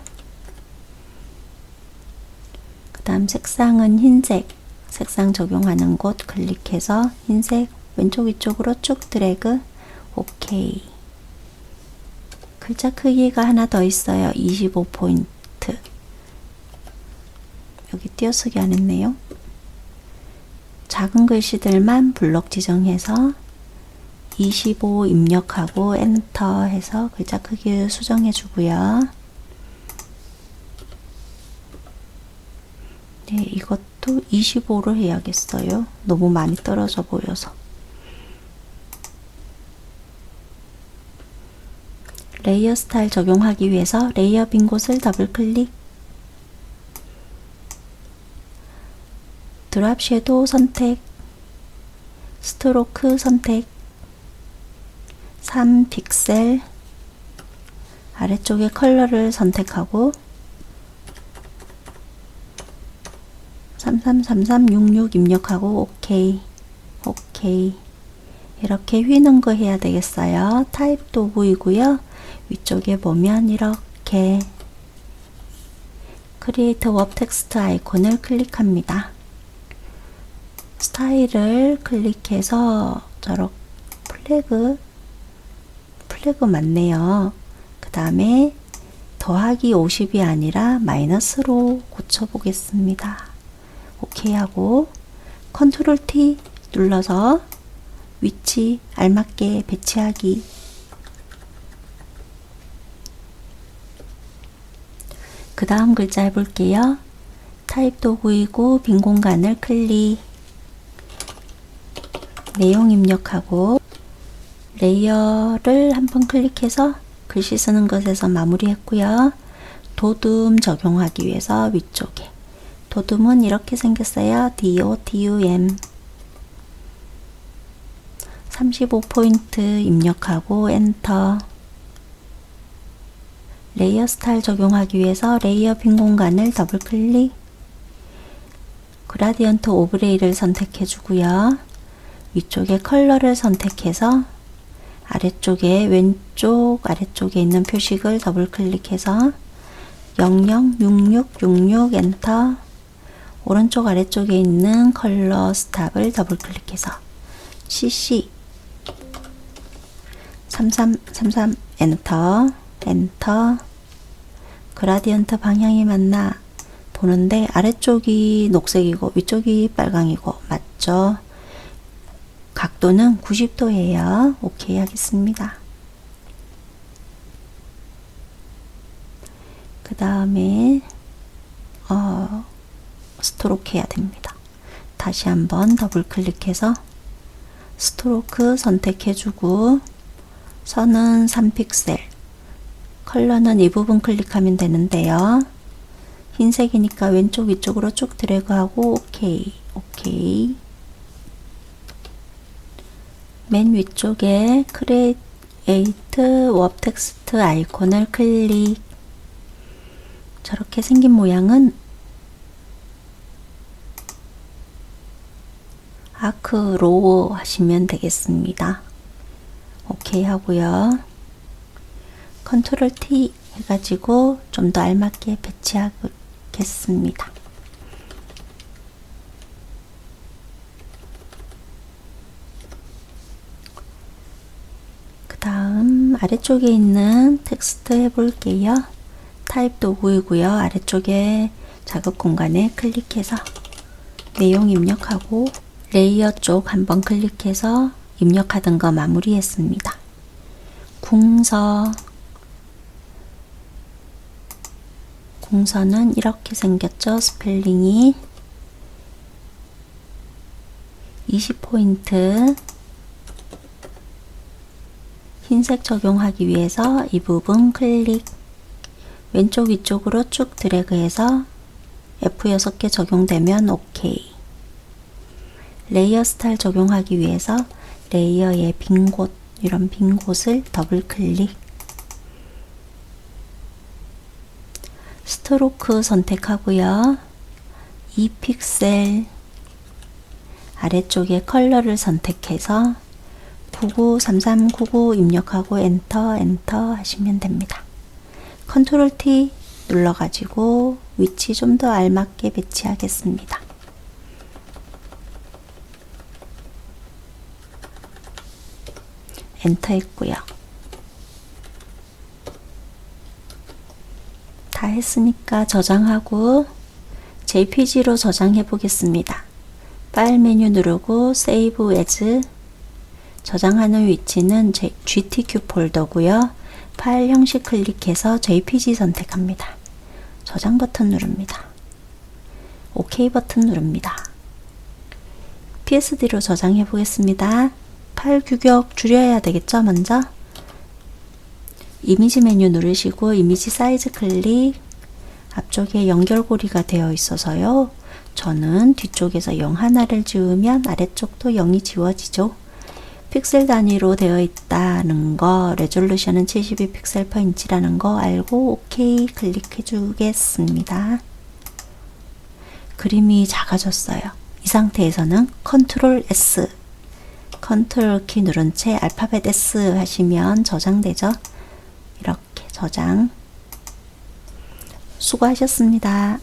그 다음 색상은 흰색, 색상 적용하는 곳 클릭해서 흰색 왼쪽 위쪽으로 쭉 드래그 OK. 글자 크기가 하나 더 있어요. 25포인트. 여기 띄어쓰기 안 했네요. 작은 글씨들만 블록 지정해서 25 입력하고 엔터 해서 글자 크기를 수정해 주고요. 네, 이것도 25로 해야겠어요. 너무 많이 떨어져 보여서. 레이어 스타일 적용하기 위해서 레이어 빈 곳을 더블 클릭, 드랍 섀도우 선택, 스트로크 선택, 3픽셀, 아래쪽에 컬러를 선택하고 333366 입력하고 오케이. 오케이. 이렇게 휘는 거 해야 되겠어요. 타입도 보이고요. 위쪽에 보면 이렇게 크리에이터 웹 텍스트 아이콘을 클릭합니다. 스타일을 클릭해서 저렇게 플래그 맞네요. 그 다음에 더하기 50이 아니라 마이너스로 고쳐보겠습니다. 오케이 하고 컨트롤 T 눌러서 위치 알맞게 배치하기. 그 다음 글자 해볼게요. 타입도 보이고 빈 공간을 클릭. 내용 입력하고 레이어를 한번 클릭해서 글씨 쓰는 것에서 마무리했고요. 도둠 적용하기 위해서 위쪽에 도둠은 이렇게 생겼어요. DOTUM 35포인트 입력하고 엔터. 레이어 스타일 적용하기 위해서 레이어 빈 공간을 더블 클릭. 그라디언트 오브레이를 선택해 주고요. 위쪽에 컬러를 선택해서 아래쪽에 왼쪽 아래쪽에 있는 표식을 더블 클릭해서 006666 엔터. 오른쪽 아래쪽에 있는 컬러 스탑을 더블 클릭해서 CC 3333 엔터. 엔터. 그라디언트 방향이 맞나 보는데 아래쪽이 녹색이고 위쪽이 빨강이고 맞죠? 각도는 90도예요. 오케이 하겠습니다. 그 다음에 스트로크 해야 됩니다. 다시 한번 더블 클릭해서 스트로크 선택해주고 선은 3픽셀, 컬러는 이 부분 클릭하면 되는데요. 흰색이니까 왼쪽 위쪽으로 쭉 드래그하고 오케이. 오케이. 맨 위쪽에 크리에이트 웹 텍스트 아이콘을 클릭. 저렇게 생긴 모양은 아크 로우 하시면 되겠습니다. 오케이 하고요. 컨트롤 T 해가지고 좀 더 알맞게 배치하겠습니다. 그 다음 아래쪽에 있는 텍스트 해볼게요. 타입도 보이고요. 아래쪽에 작업 공간에 클릭해서 내용 입력하고 레이어 쪽 한번 클릭해서 입력하던 거 마무리했습니다. 궁서는 이렇게 생겼죠. 스펠링이 20포인트 흰색 적용하기 위해서 이 부분 클릭. 왼쪽 위쪽으로 쭉 드래그해서 F6개 적용되면 오케이. 레이어 스타일 적용하기 위해서 레이어의 빈 곳, 이런 빈 곳을 더블 클릭. 스트로크 선택하고요. 2픽셀 아래쪽에 컬러를 선택해서 993399 입력하고 엔터 하시면 됩니다. 컨트롤 T 눌러가지고 위치 좀 더 알맞게 배치하겠습니다. 엔터 했고요. 다 했으니까 저장하고 JPG로 저장해 보겠습니다. 파일 메뉴 누르고 Save As. 저장하는 위치는 GTQ 폴더고요. 파일 형식 클릭해서 JPG 선택합니다. 저장 버튼 누릅니다. OK 버튼 누릅니다. PSD로 저장해 보겠습니다. 파일 규격 줄여야 되겠죠? 먼저 이미지 메뉴 누르시고 이미지 사이즈 클릭. 앞쪽에 연결고리가 되어 있어서요. 저는 뒤쪽에서 0 하나를 지우면 아래쪽도 0이 지워지죠. 픽셀 단위로 되어 있다는 거, 레졸루션은 72픽셀 per 인치라는 거 알고 OK 클릭해 주겠습니다. 그림이 작아졌어요. 이 상태에서는 컨트롤 S, 컨트롤 키 누른 채 알파벳 S 하시면 저장되죠. 이렇게 저장. 수고하셨습니다.